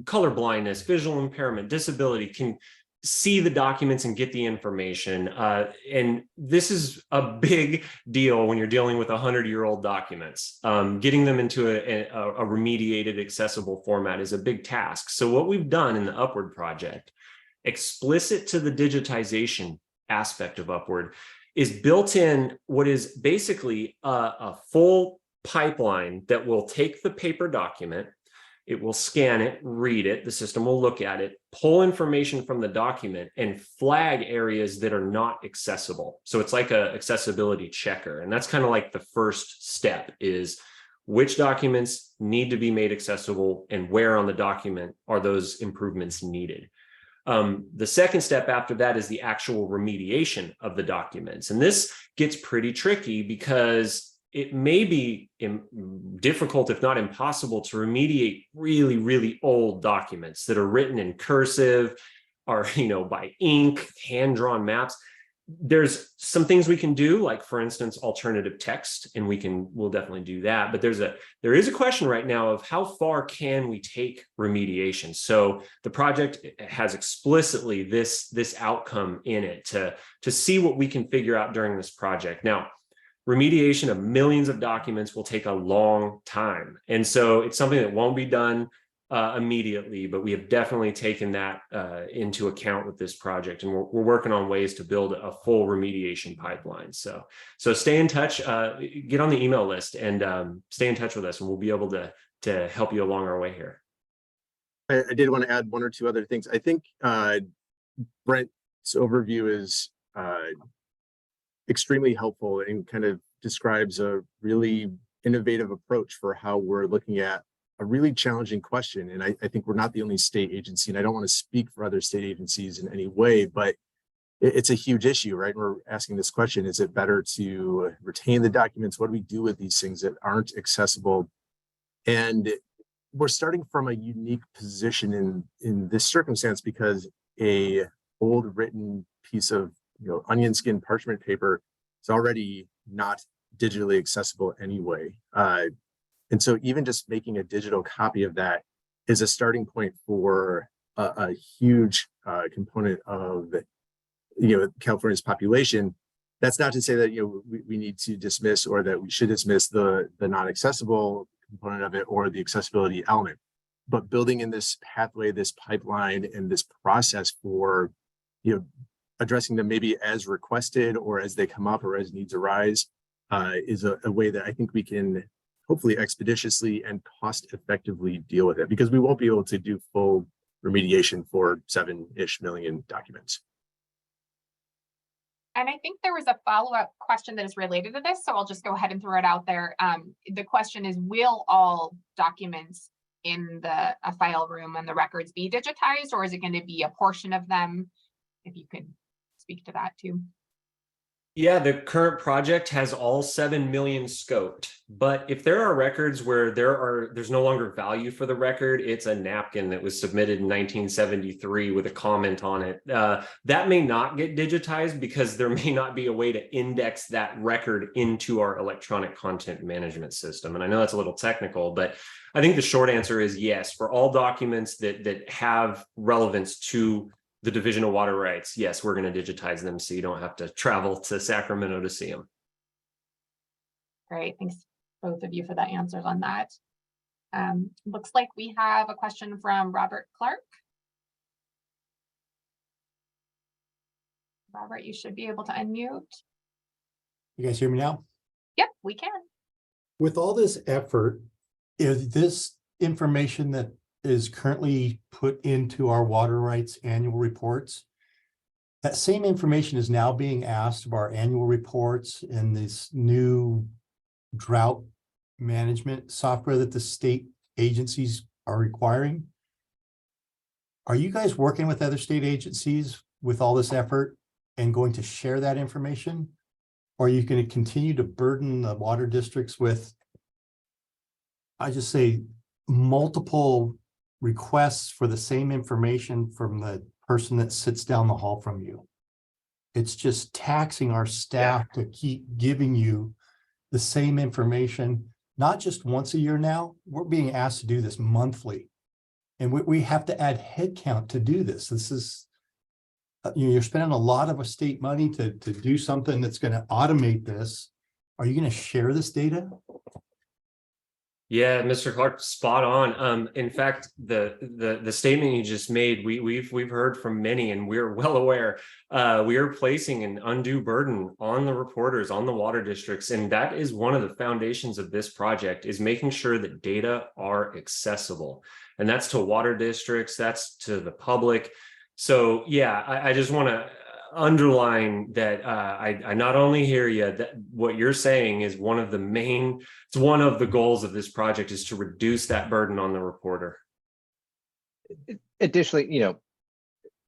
color blindness, visual impairment, disability can see the documents and get the information. And this is a big deal when you're dealing with 100-year-old documents. Getting them into a remediated, accessible format is a big task. So what we've done in the Upward project, explicit to the digitization aspect of Upward, is built in what is basically a full pipeline that will take the paper document, it will scan it, read it, the system will look at it, pull information from the document, and flag areas that are not accessible. So it's like an accessibility checker. And that's kind of like the first step, is which documents need to be made accessible and where on the document are those improvements needed. The second step after that is the actual remediation of the documents. And this gets pretty tricky because it may be difficult, if not impossible, to remediate really, really old documents that are written in cursive, or by ink, hand-drawn maps. There's some things we can do, like for instance, alternative text, and we'll definitely do that. But there is a question right now of how far can we take remediation. So the project has explicitly this outcome in it to see what we can figure out during this project. Now, remediation of millions of documents will take a long time. And so it's something that won't be done immediately, but we have definitely taken that into account with this project. And we're working on ways to build a full remediation pipeline. So stay in touch, get on the email list and stay in touch with us, and we'll be able to help you along our way here. I did want to add one or two other things. I think Brent's overview is extremely helpful and kind of describes a really innovative approach for how we're looking at a really challenging question. And I think we're not the only state agency, and I don't want to speak for other state agencies in any way, but it's a huge issue, right? We're asking this question: is it better to retain the documents? What do we do with these things that aren't accessible? And we're starting from a unique position in this circumstance, because a old written piece of onion skin parchment paper is already not digitally accessible anyway. And so even just making a digital copy of that is a starting point for a huge component of California's population. That's not to say that we need to dismiss, or that we should dismiss the non-accessible component of it or the accessibility element. but building in this pathway, this pipeline, and this process for, addressing them maybe as requested or as they come up or as needs arise is a way that I think we can hopefully expeditiously and cost effectively deal with it, because we won't be able to do full remediation for 7-ish million documents. And I think there was a follow-up question that is related to this, so I'll just go ahead and throw it out there. The question is, will all documents in the file room and the records be digitized, or is it going to be a portion of them? If you could speak to that too. Yeah, the current project has all 7 million scoped, but if there are records where there's no longer value for the record, it's a napkin that was submitted in 1973 with a comment on it. That may not get digitized because there may not be a way to index that record into our electronic content management system. And I know that's a little technical, but I think the short answer is yes, for all documents that have relevance to the Division of Water Rights, yes, we're going to digitize them so you don't have to travel to Sacramento to see them. Great, thanks both of you for the answers on that. Looks like we have a question from Robert Clark. Robert, you should be able to unmute. You guys hear me now? Yep, we can. With all this effort, is this information that is currently put into our water rights annual reports, that same information is now being asked of our annual reports in this new drought management software that the state agencies are requiring? Are you guys working with other state agencies with all this effort and going to share that information? Or are you going to continue to burden the water districts with, I just say, multiple requests for the same information from the person that sits down the hall from you? It's just taxing our staff to keep giving you the same information, not just once a year now. We're being asked to do this monthly. And we have to add headcount to do this. This is, you're spending a lot of state money to do something that's going to automate this. Are you going to share this data? Yeah, Mr. Clark, spot on. In fact, the statement you just made, we've heard from many, and we're well aware. We are placing an undue burden on the reporters, on the water districts, and that is one of the foundations of this project, is making sure that data are accessible, and that's to water districts, that's to the public. So yeah, I just want to underline that I not only hear you, that what you're saying is one of the goals of this project is to reduce that burden on the reporter. Additionally,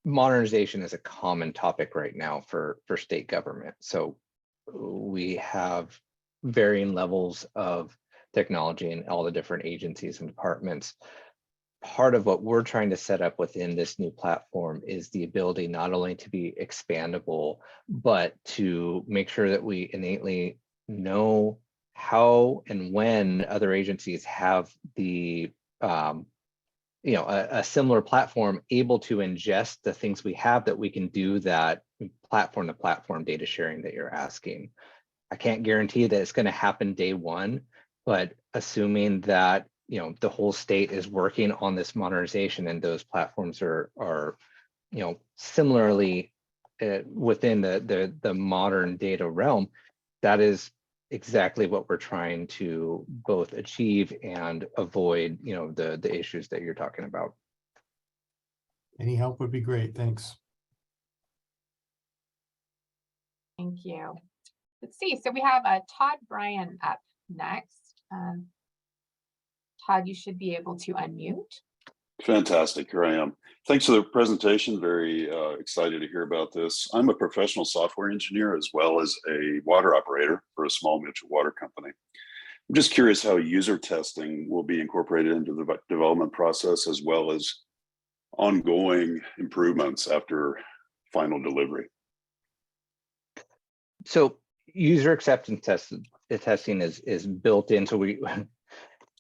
modernization is a common topic right now for state government. So we have varying levels of technology in all the different agencies and departments. Part of what we're trying to set up within this new platform is the ability not only to be expandable, but to make sure that we innately know how and when other agencies have the a similar platform able to ingest the things we have, that we can do that platform to platform data sharing that you're asking. I can't guarantee that it's going to happen day one, but assuming that the whole state is working on this modernization and those platforms are similarly within the modern data realm, that is exactly what we're trying to both achieve and avoid the issues that you're talking about. Any help would be great. Thanks. Thank you. Let's see. So we have Todd Bryan up next. Todd, you should be able to unmute. Fantastic. Here I am. Thanks for the presentation. Very excited to hear about this. I'm a professional software engineer as well as a water operator for a small mutual water company. I'm just curious how user testing will be incorporated into the development process, as well as ongoing improvements after final delivery. So user acceptance testing is built in. So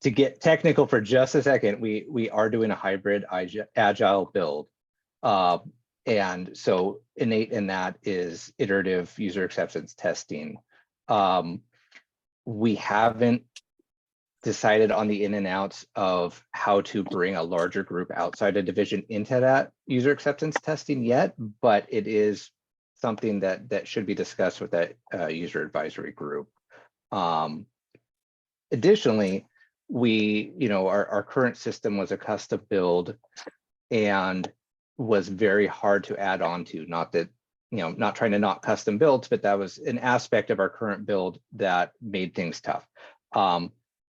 to get technical for just a second, we are doing a hybrid agile build. And so innate in that is iterative user acceptance testing. We haven't decided on the in and outs of how to bring a larger group outside a division into that user acceptance testing yet, but it is something that should be discussed with that user advisory group. Additionally, our current system was a custom build and was very hard to add on to. Not that, not trying to not custom builds, but that was an aspect of our current build that made things tough.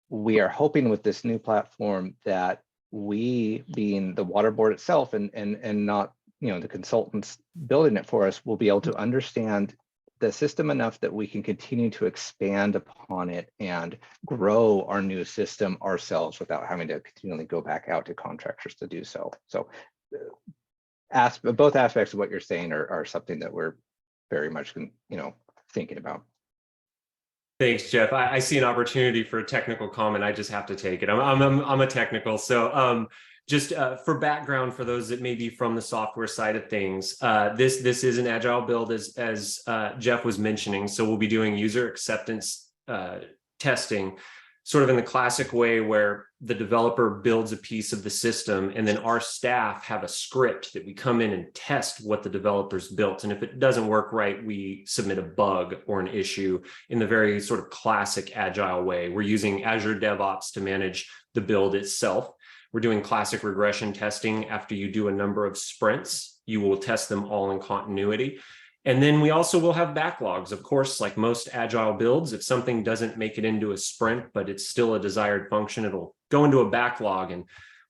We are hoping with this new platform that we, being the water board itself and not the consultants building it for us, will be able to understand the system enough that we can continue to expand upon it and grow our new system ourselves without having to continually go back out to contractors to do so. So both aspects of what you're saying are something that we're very much thinking about. Thanks, Jeff. I see an opportunity for a technical comment. I just have to take it. I'm a technical. So just for background, for those that may be from the software side of things, this is an agile build, as Jeff was mentioning. So we'll be doing user acceptance testing, sort of in the classic way where the developer builds a piece of the system, and then our staff have a script that we come in and test what the developers built. And if it doesn't work right, we submit a bug or an issue in the very sort of classic agile way. We're using Azure DevOps to manage the build itself. We're doing classic regression testing. After you do a number of sprints, you will test them all in continuity. And then we also will have backlogs. Of course, like most agile builds, if something doesn't make it into a sprint, but it's still a desired function, it'll go into a backlog. And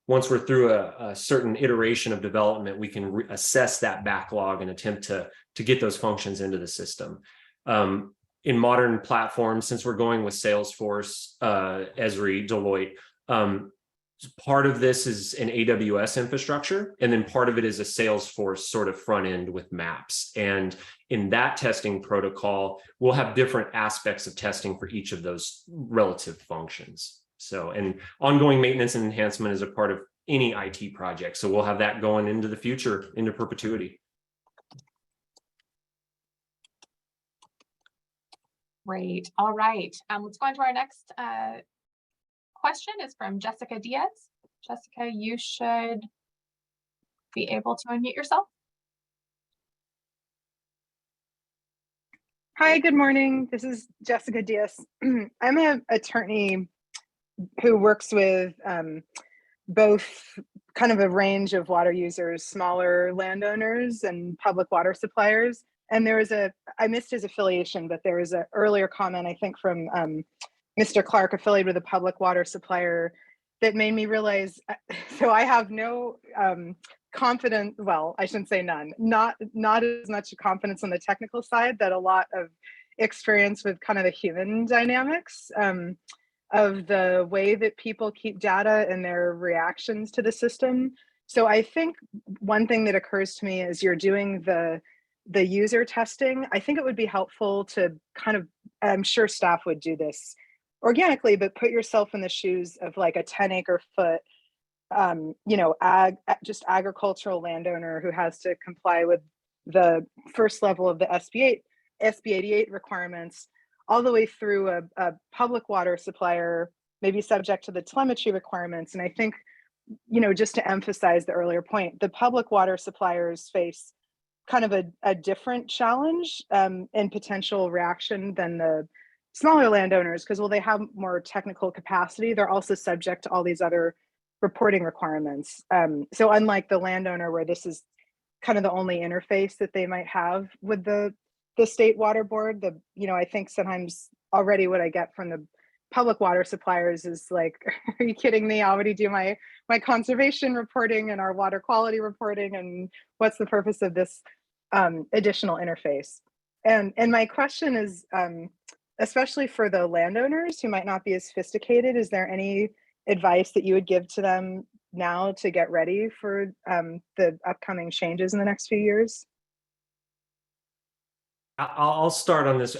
once we're through a certain iteration of development, we can assess that backlog and attempt to get those functions into the system. In modern platforms, since we're going with Salesforce, Esri, Deloitte, part of this is an AWS infrastructure, and then part of it is a Salesforce sort of front end with maps. And in that testing protocol, we'll have different aspects of testing for each of those relative functions. So, and ongoing maintenance and enhancement is a part of any IT project. So we'll have that going into the future, into perpetuity. Great. All right. Let's go on to our next question. Is from Jessica Diaz. Jessica, you should be able to unmute yourself. Hi, good morning. This is Jessica Diaz. I'm an attorney who works with both kind of a range of water users, smaller landowners and public water suppliers. And there was I missed his affiliation, but there was an earlier comment, I think, from Mr. Clark, affiliated with a public water supplier, that made me realize, so I have no confidence, well, I shouldn't say none, not as much confidence on the technical side, that a lot of experience with kind of the human dynamics of the way that people keep data and their reactions to the system. So I think one thing that occurs to me is you're doing the user testing. I think it would be helpful to kind of, I'm sure staff would do this organically, but put yourself in the shoes of like a 10-acre foot, just agricultural landowner who has to comply with the first level of the SB 88 requirements, all the way through a public water supplier, maybe subject to the telemetry requirements. And I think, just to emphasize the earlier point, the public water suppliers face kind of a different challenge and potential reaction than the smaller landowners, because while they have more technical capacity, they're also subject to all these other reporting requirements. So unlike the landowner, where this is kind of the only interface that they might have with the state water board, I think sometimes already what I get from the public water suppliers is like, are you kidding me? I already do my conservation reporting and our water quality reporting, and what's the purpose of this additional interface? And my question is, especially for the landowners who might not be as sophisticated, is there any advice that you would give to them now to get ready for the upcoming changes in the next few years? I'll start on this.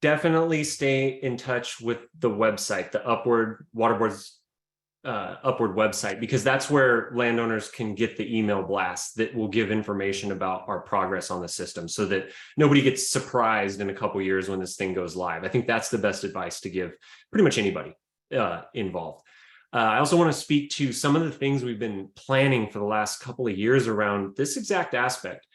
Definitely stay in touch with the website, the Upward Water Board's Upward website, because that's where landowners can get the email blasts that will give information about our progress on the system, so that nobody gets surprised in a couple years when this thing goes live. I think that's the best advice to give pretty much anybody. involved. I also want to speak to some of the things we've been planning for the last couple of years around this exact aspect.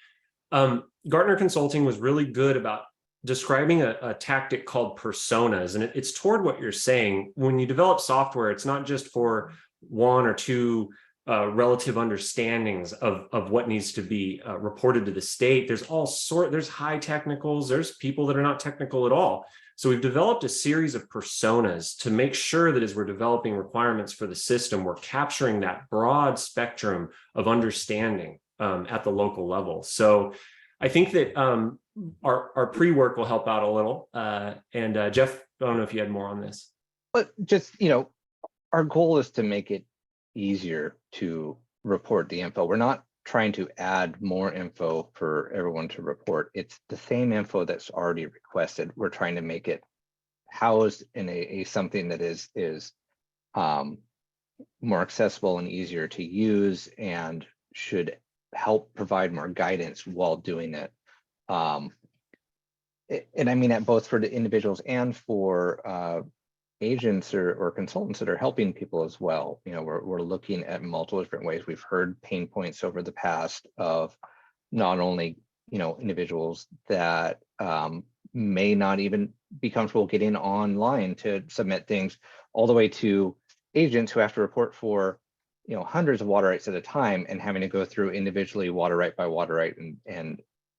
Gartner Consulting was really good about describing a tactic called personas, and it's toward what you're saying. When you develop software, it's not just for one or two relative understandings of what needs to be reported to the state. There's high technicals, there's people that are not technical at all. So we've developed a series of personas to make sure that as we're developing requirements for the system, we're capturing that broad spectrum of understanding at the local level. So I think that our pre-work will help out a little. And Jeff, I don't know if you had more on this. But just, our goal is to make it easier to report the info. We're not trying to add more info for everyone to report. It's the same info that's already requested. We're trying to make it housed in a something that is more accessible and easier to use, and should help provide more guidance while doing it. And I mean that both for the individuals and for agents or consultants that are helping people as well. We're looking at multiple different ways. We've heard pain points over the past of not only individuals that may not even be comfortable getting online to submit things, all the way to agents who have to report for hundreds of water rights at a time and having to go through individually water right by water right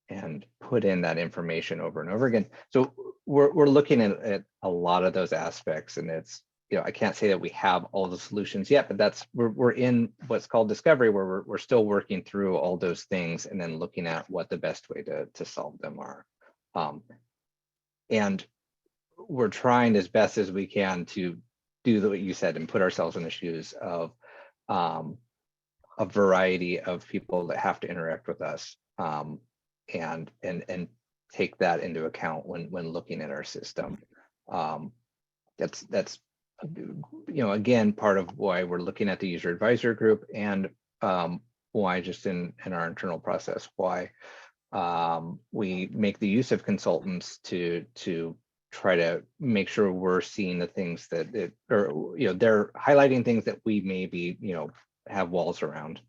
and put in that information over and over again. So we're looking at a lot of those aspects, and it's I can't say that we have all the solutions yet, but we're in what's called discovery, where we're still working through all those things and then looking at what the best way to solve them are. And we're trying as best as we can to do what you said and put ourselves in the shoes of a variety of people that have to interact with us, and take that into account when looking at our system. That's again part of why we're looking at the user advisor group, and why just in our internal process, why we make the use of consultants to try to make sure we're seeing the things that they're highlighting things that we maybe have walls around.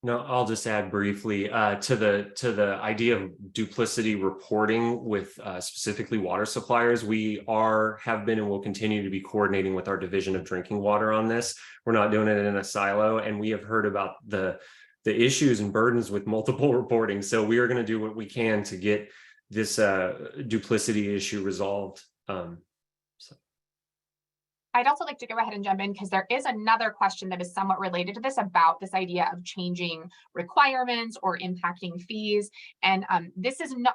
No, I'll just add briefly to the idea of duplicity reporting with specifically water suppliers. We have been and will continue to be coordinating with our Division of Drinking Water on this. We're not doing it in a silo, and we have heard about the issues and burdens with multiple reporting. So we are going to do what we can to get this duplicity issue resolved. I'd also like to go ahead and jump in, because there is another question that is somewhat related to this about this idea of changing requirements or impacting fees. And the system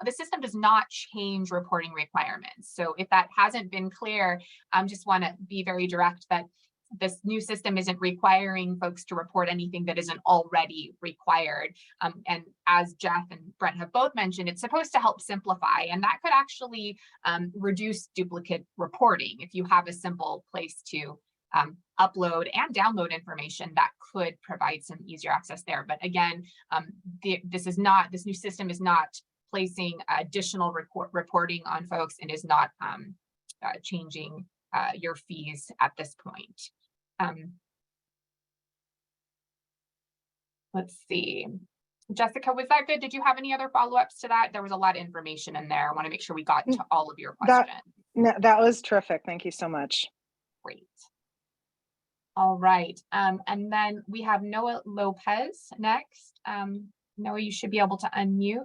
does not change reporting requirements. So if that hasn't been clear, just want to be very direct that this new system isn't requiring folks to report anything that isn't already required. And as Jeff and Brent have both mentioned, it's supposed to help simplify, and that could actually reduce duplicate reporting. If you have a simple place to upload and download information, that could provide some easier access there. But again, this new system is not placing additional reporting on folks, and is not changing your fees at this point. Let's see. Jessica, was that good? Did you have any other follow-ups to that? There was a lot of information in there. I want to make sure we got to all of your questions. That was terrific. Thank you so much. Great. All right. And then we have Noah Lopez next. Noah, you should be able to unmute.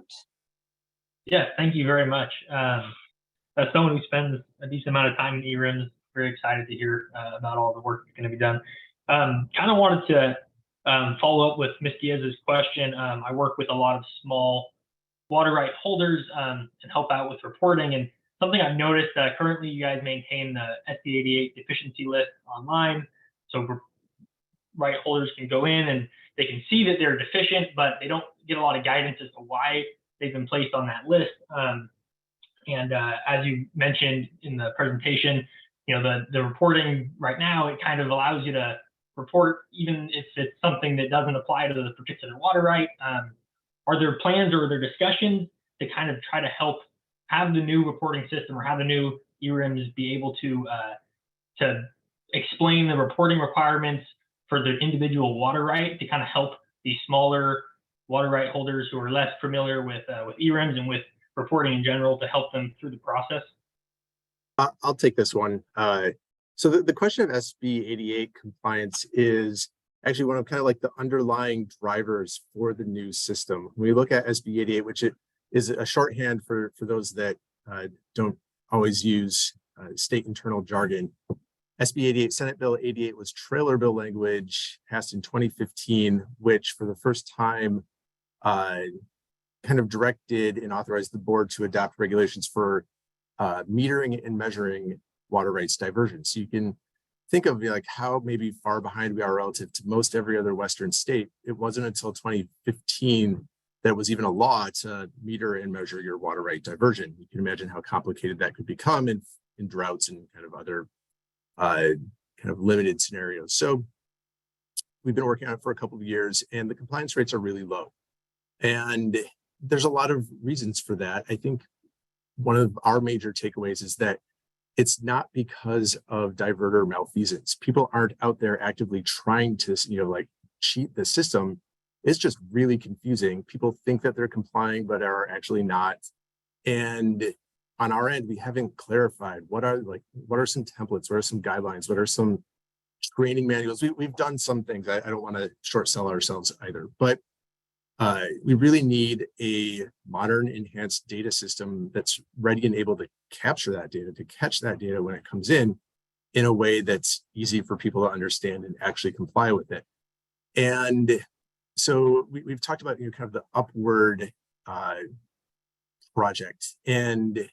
Yeah, thank you very much. As someone who spends a decent amount of time in ERIMS, very excited to hear about all the work that's going to be done. Kind of wanted to follow up with Ms. Diaz's question. I work with a lot of small water right holders and help out with reporting. And something I've noticed, currently you guys maintain the SB 88 deficiency list online. So right holders can go in and they can see that they're deficient, but they don't get a lot of guidance as to why they've been placed on that list. And as you mentioned in the presentation, the reporting right now, it kind of allows you to report even if it's something that doesn't apply to the particular water right. Are there plans or are there discussions to kind of try to help have the new reporting system or have the new ERIMS be able to to explain the reporting requirements for the individual water right to kind of help these smaller water right holders who are less familiar with ERIMs and with reporting in general, to help them through the process? I'll take this one. So the question of SB 88 compliance is actually one of kind of like the underlying drivers for the new system. When we look at SB 88, which it is a shorthand for those that don't always use state internal jargon. SB 88, Senate Bill 88 was trailer bill language passed in 2015, which for the first time kind of directed and authorized the board to adopt regulations for metering and measuring water rights diversion. So you can think of like how maybe far behind we are relative to most every other Western state. It wasn't until 2015 that it was even a law to meter and measure your water right diversion. You can imagine how complicated that could become in droughts and kind of other kind of limited scenarios. So we've been working on it for a couple of years, and the compliance rates are really low. And there's a lot of reasons for that. I think one of our major takeaways is that it's not because of diverter malfeasance. People aren't out there actively trying to, like cheat the system. It's just really confusing. People think that they're complying, but are actually not. And on our end, we haven't clarified what are some templates, what are some guidelines, what are some training manuals. We've done some things. I don't want to short sell ourselves either, but we really need a modern, enhanced data system that's ready and able to capture that data, to catch that data when it comes in a way that's easy for people to understand and actually comply with it. And so we've talked about kind of the Upward project, and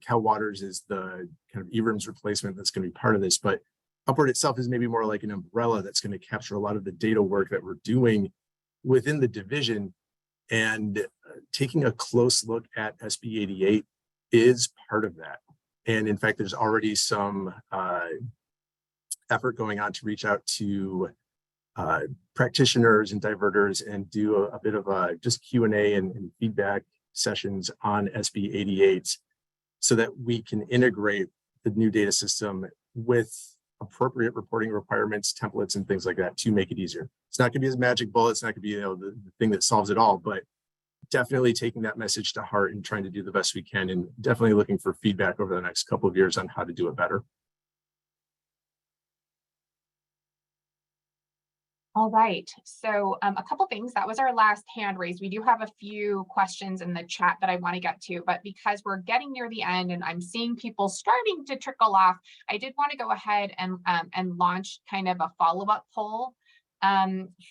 Cal Waters is the kind of ERIMS replacement that's going to be part of this. But Upward itself is maybe more like an umbrella that's going to capture a lot of the data work that we're doing within the division, and taking a close look at SB 88 is part of that. And in fact, there's already some effort going on to reach out to practitioners and diverters and do a bit of just Q&A and feedback sessions on SB 88 so that we can integrate the new data system with appropriate reporting requirements, templates, and things like that to make it easier. It's not going to be a magic bullet. It's not going to be the thing that solves it all, but definitely taking that message to heart and trying to do the best we can, and definitely looking for feedback over the next couple of years on how to do it better. All right, so a couple things. That was our last hand raised. We do have a few questions in the chat that I want to get to, but because we're getting near the end and I'm seeing people starting to trickle off, I did want to go ahead and launch kind of a follow-up poll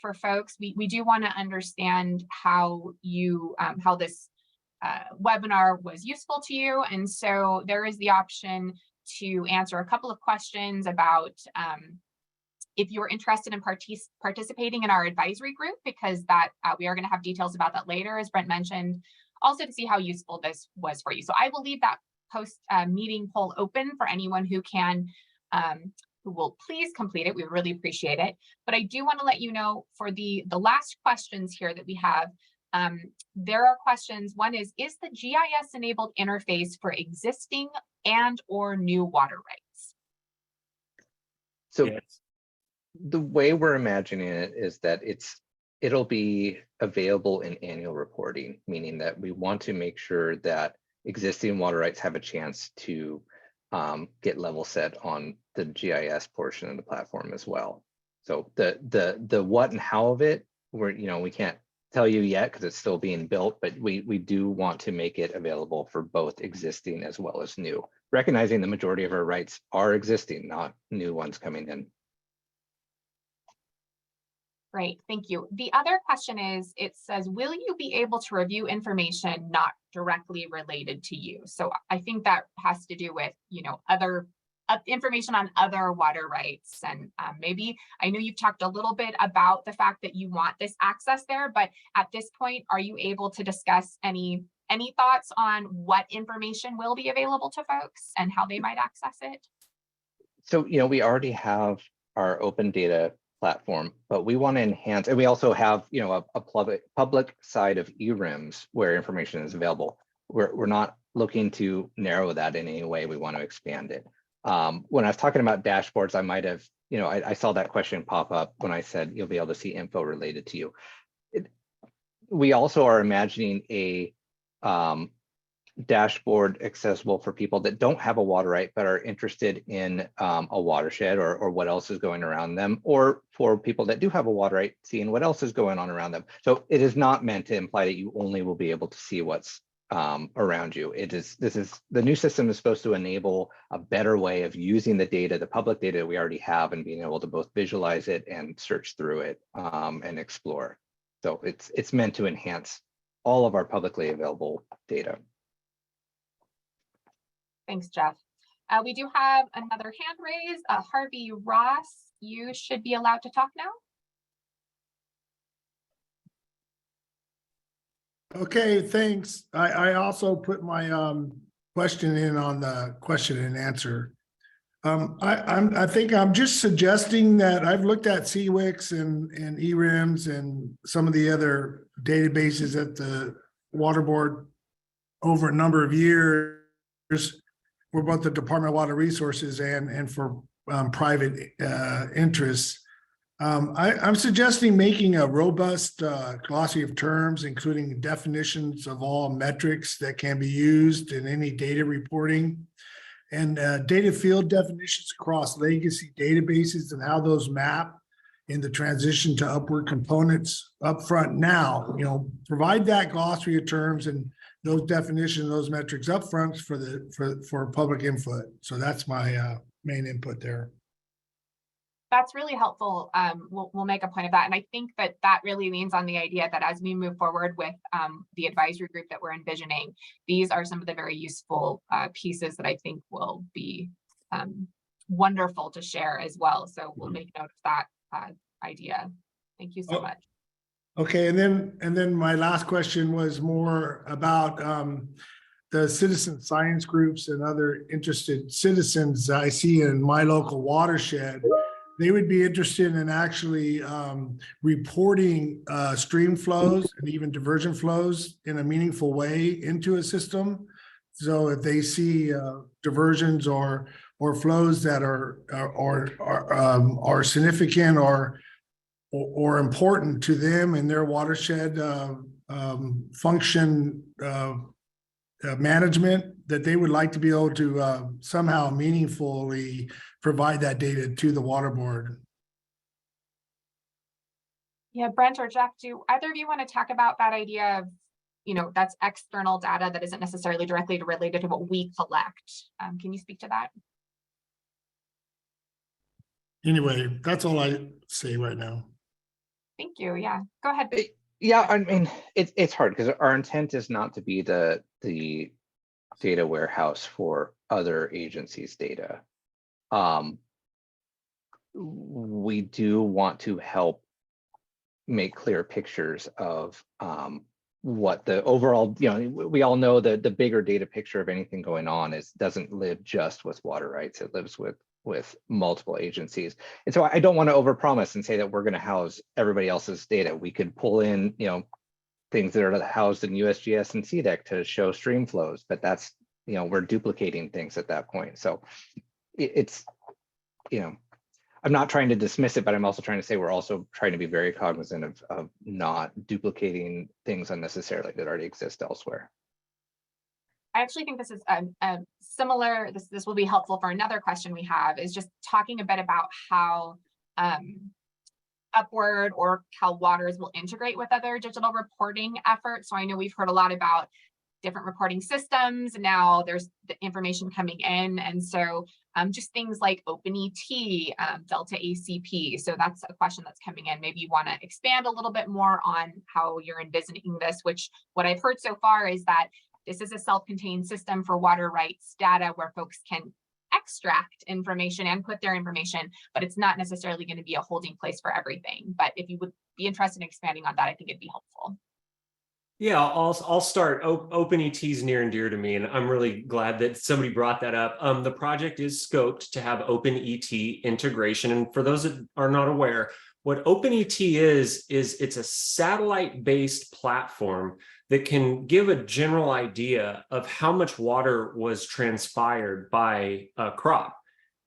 for folks. We do want to understand how you how this webinar was useful to you, and so there is the option to answer a couple of questions about if you're interested in participating in our advisory group, because that we are going to have details about that later, as Brent mentioned, also to see how useful this was for you. So I will leave that post meeting poll open for anyone who can, who will please complete it. We really appreciate it. But I do want to let you know for the last questions here that we have, there are questions. One is the GIS enabled interface for existing and or new water rights? So Yes. the way we're imagining it is that it'll be available in annual reporting, meaning that we want to make sure that existing water rights have a chance to get level set on the GIS portion of the platform as well. So the what and how of it, we can't tell you yet because it's still being built, but we do want to make it available for both existing as well as new, recognizing the majority of our rights are existing, not new ones coming in. Great, thank you. The other question is, it says, will you be able to review information not directly related to you? So I think that has to do with, other information on other water rights. And maybe, I know you've talked a little bit about the fact that you want this access there, but at this point, are you able to discuss any thoughts on what information will be available to folks and how they might access it? So, we already have our open data platform, but we want to enhance, and we also have, a public side of ERIMS where information is available. We're not looking to narrow that in any way. We want to expand it. When I was talking about dashboards, I might have, I saw that question pop up when I said you'll be able to see info related to you. We also are imagining a dashboard accessible for people that don't have a water right but are interested in a watershed or what else is going around them, or for people that do have a water right, seeing what else is going on around them. So it is not meant to imply that you only will be able to see what's around you. The new system is supposed to enable a better way of using the data, the public data we already have, and being able to both visualize it and search through it and explore. So it's meant to enhance all of our publicly available data. Thanks, Jeff. We do have another hand raised. Harvey Ross, you should be allowed to talk now. Okay, thanks. I also put my question in on the question and answer. I think I'm just suggesting that I've looked at CWIX and ERIMS and some of the other databases at the Water Board over a number of years for both the Department of Water Resources and for private interests. I'm suggesting making a robust glossary of terms, including definitions of all metrics that can be used in any data reporting, and data field definitions across legacy databases and how those map in the transition to upward components upfront now. Provide that glossary of terms and those definitions, those metrics upfront for public input. So that's my main input there. That's really helpful. We'll make a point of that. And I think that really leans on the idea that as we move forward with the advisory group that we're envisioning, these are some of the very useful pieces that I think will be wonderful to share as well. So we'll make note of that idea. Thank you so much. Okay, and then my last question was more about the citizen science groups and other interested citizens I see in my local watershed. They would be interested in actually reporting stream flows and even diversion flows in a meaningful way into a system. So if they see diversions or flows that are significant or important to them in their watershed function management, that they would like to be able to somehow meaningfully provide that data to the water board. Yeah, Brent or Jeff, do either of you want to talk about that idea of, that's external data that isn't necessarily directly related to what we collect? Can you speak to that? Anyway, that's all I say right now. Thank you. Yeah, go ahead. Yeah, I mean, it's hard because our intent is not to be the data warehouse for other agencies' data. We do want to help make clear pictures of what the overall, we all know that the bigger data picture of anything going on doesn't live just with water rights. It lives with multiple agencies. And so I don't want to overpromise and say that we're going to house everybody else's data. We could pull in, things that are housed in USGS and CDEC to show stream flows, but that's, we're duplicating things at that point. So it's, I'm not trying to dismiss it, but I'm also trying to say we're also trying to be very cognizant of not duplicating things unnecessarily that already exist elsewhere. I actually think this is similar. This will be helpful for another question we have, is just talking a bit about how Upward or Cal Waters will integrate with other digital reporting efforts. So I know we've heard a lot about different reporting systems. Now there's the information coming in. And so just things like OpenET, Delta ACP. So that's a question that's coming in. Maybe you want to expand a little bit more on how you're envisioning this, which what I've heard so far is that this is a self-contained system for water rights data where folks can extract information and put their information, but it's not necessarily going to be a holding place for everything. But if you would be interested in expanding on that, I think it'd be helpful. Yeah, I'll start. OpenET is near and dear to me, and I'm really glad that somebody brought that up. The project is scoped to have OpenET integration. And for those that are not aware, what OpenET is it's a satellite-based platform that can give a general idea of how much water was transpired by a crop.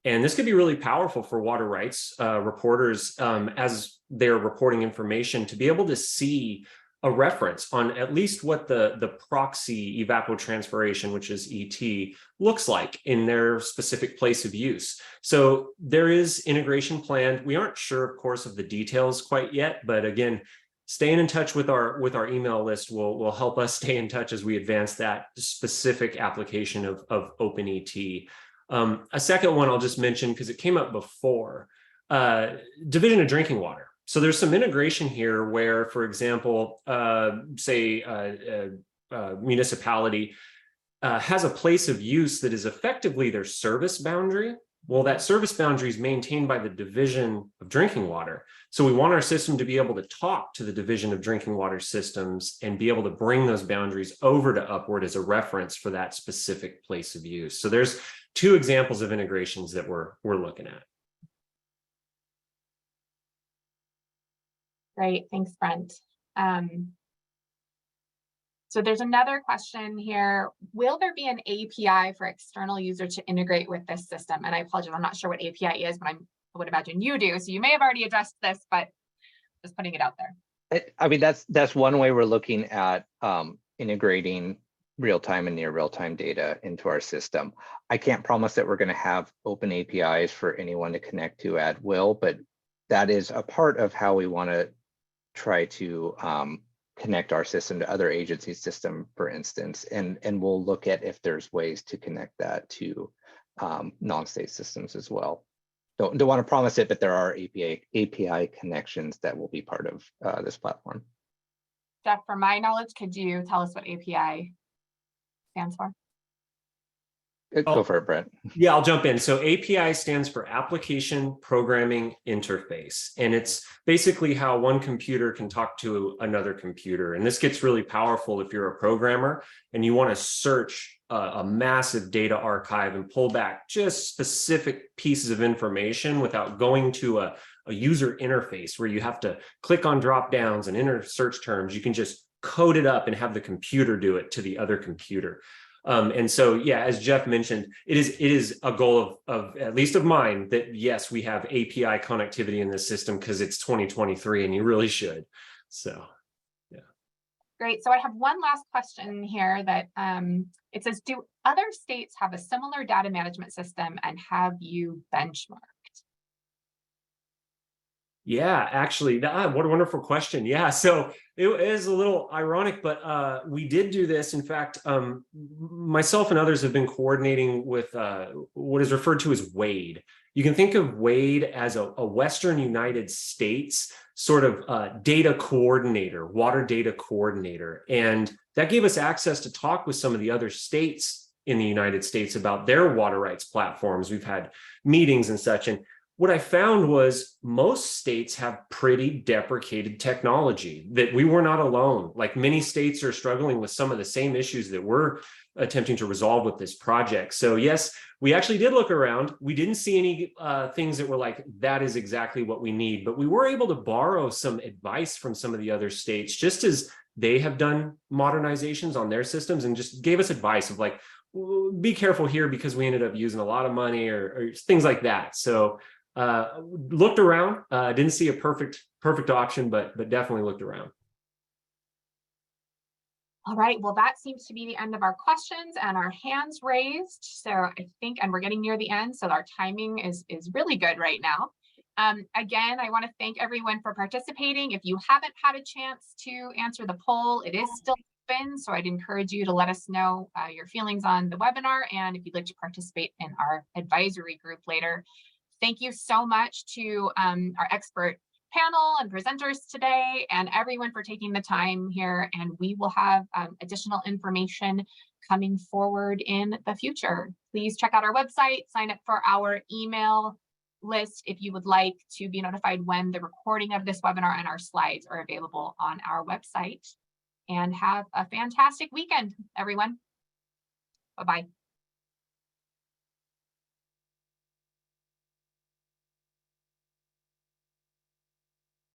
And this could be really powerful for water rights reporters as they're reporting information to be able to see a reference on at least what the proxy evapotranspiration, which is ET, looks like in their specific place of use. So there is integration planned. We aren't sure, of course, of the details quite yet, but again, staying in touch with our email list will help us stay in touch as we advance that specific application of OpenET. A second one I'll just mention because it came up before, Division of Drinking Water. So there's some integration here where, for example, say a municipality has a place of use that is effectively their service boundary. Well, that service boundary is maintained by the Division of Drinking Water. So we want our system to be able to talk to the Division of Drinking Water systems and be able to bring those boundaries over to Upward as a reference for that specific place of use. So there's two examples of integrations that we're looking at. Great, thanks, Brent. So there's another question here. Will there be an API for external user to integrate with this system? And I apologize, I'm not sure what API is, but I would imagine you do. So you may have already addressed this, but just putting it out there. I mean, that's one way we're looking at integrating real-time and near real-time data into our system. I can't promise that we're going to have open APIs for anyone to connect to at will, but that is a part of how we want to try to connect our system to other agencies' system, for instance, and we'll look at if there's ways to connect that to non-state systems as well. Don't want to promise it, but there are API connections that will be part of this platform. Jeff, from my knowledge, could you tell us what API stands for? Go for it, Brent. Yeah, I'll jump in. So API stands for Application Programming Interface, and it's basically how one computer can talk to another computer. And this gets really powerful if you're a programmer and you want to search a massive data archive and pull back just specific pieces of information without going to a user interface where you have to click on drop downs and enter search terms. You can just code it up and have the computer do it to the other computer. And so, yeah, as Jeff mentioned, it is a goal of at least of mine that, yes, we have API connectivity in this system because it's 2023 and you really should. So, yeah. Great. So I have one last question here that it says, do other states have a similar data management system and have you benchmarked? Yeah, actually, what a wonderful question. Yeah, so it is a little ironic, but we did do this. In fact, myself and others have been coordinating with what is referred to as WADE. You can think of WADE as a Western United States sort of data coordinator, water data coordinator. And that gave us access to talk with some of the other states in the United States about their water rights platforms. We've had meetings and such. And what I found was most states have pretty deprecated technology, that we were not alone. Like many states are struggling with some of the same issues that we're attempting to resolve with this project. So yes, we actually did look around. We didn't see any things that were like, that is exactly what we need, but we were able to borrow some advice from some of the other states, just as they have done modernizations on their systems and just gave us advice of like, be careful here because we ended up using a lot of money or things like that. So looked around, didn't see a perfect option, but definitely looked around. All right, well, that seems to be the end of our questions and our hands raised. So I think, and we're getting near the end, so our timing is really good right now. Again, I want to thank everyone for participating. If you haven't had a chance to answer the poll, it is still open, so I'd encourage you to let us know your feelings on the webinar and if you'd like to participate in our advisory group later. Thank you so much to our expert panel and presenters today and everyone for taking the time here. And we will have additional information coming forward in the future. Please check out our website, sign up for our email list if you would like to be notified when the recording of this webinar and our slides are available on our website. And have a fantastic weekend, everyone. Bye-bye.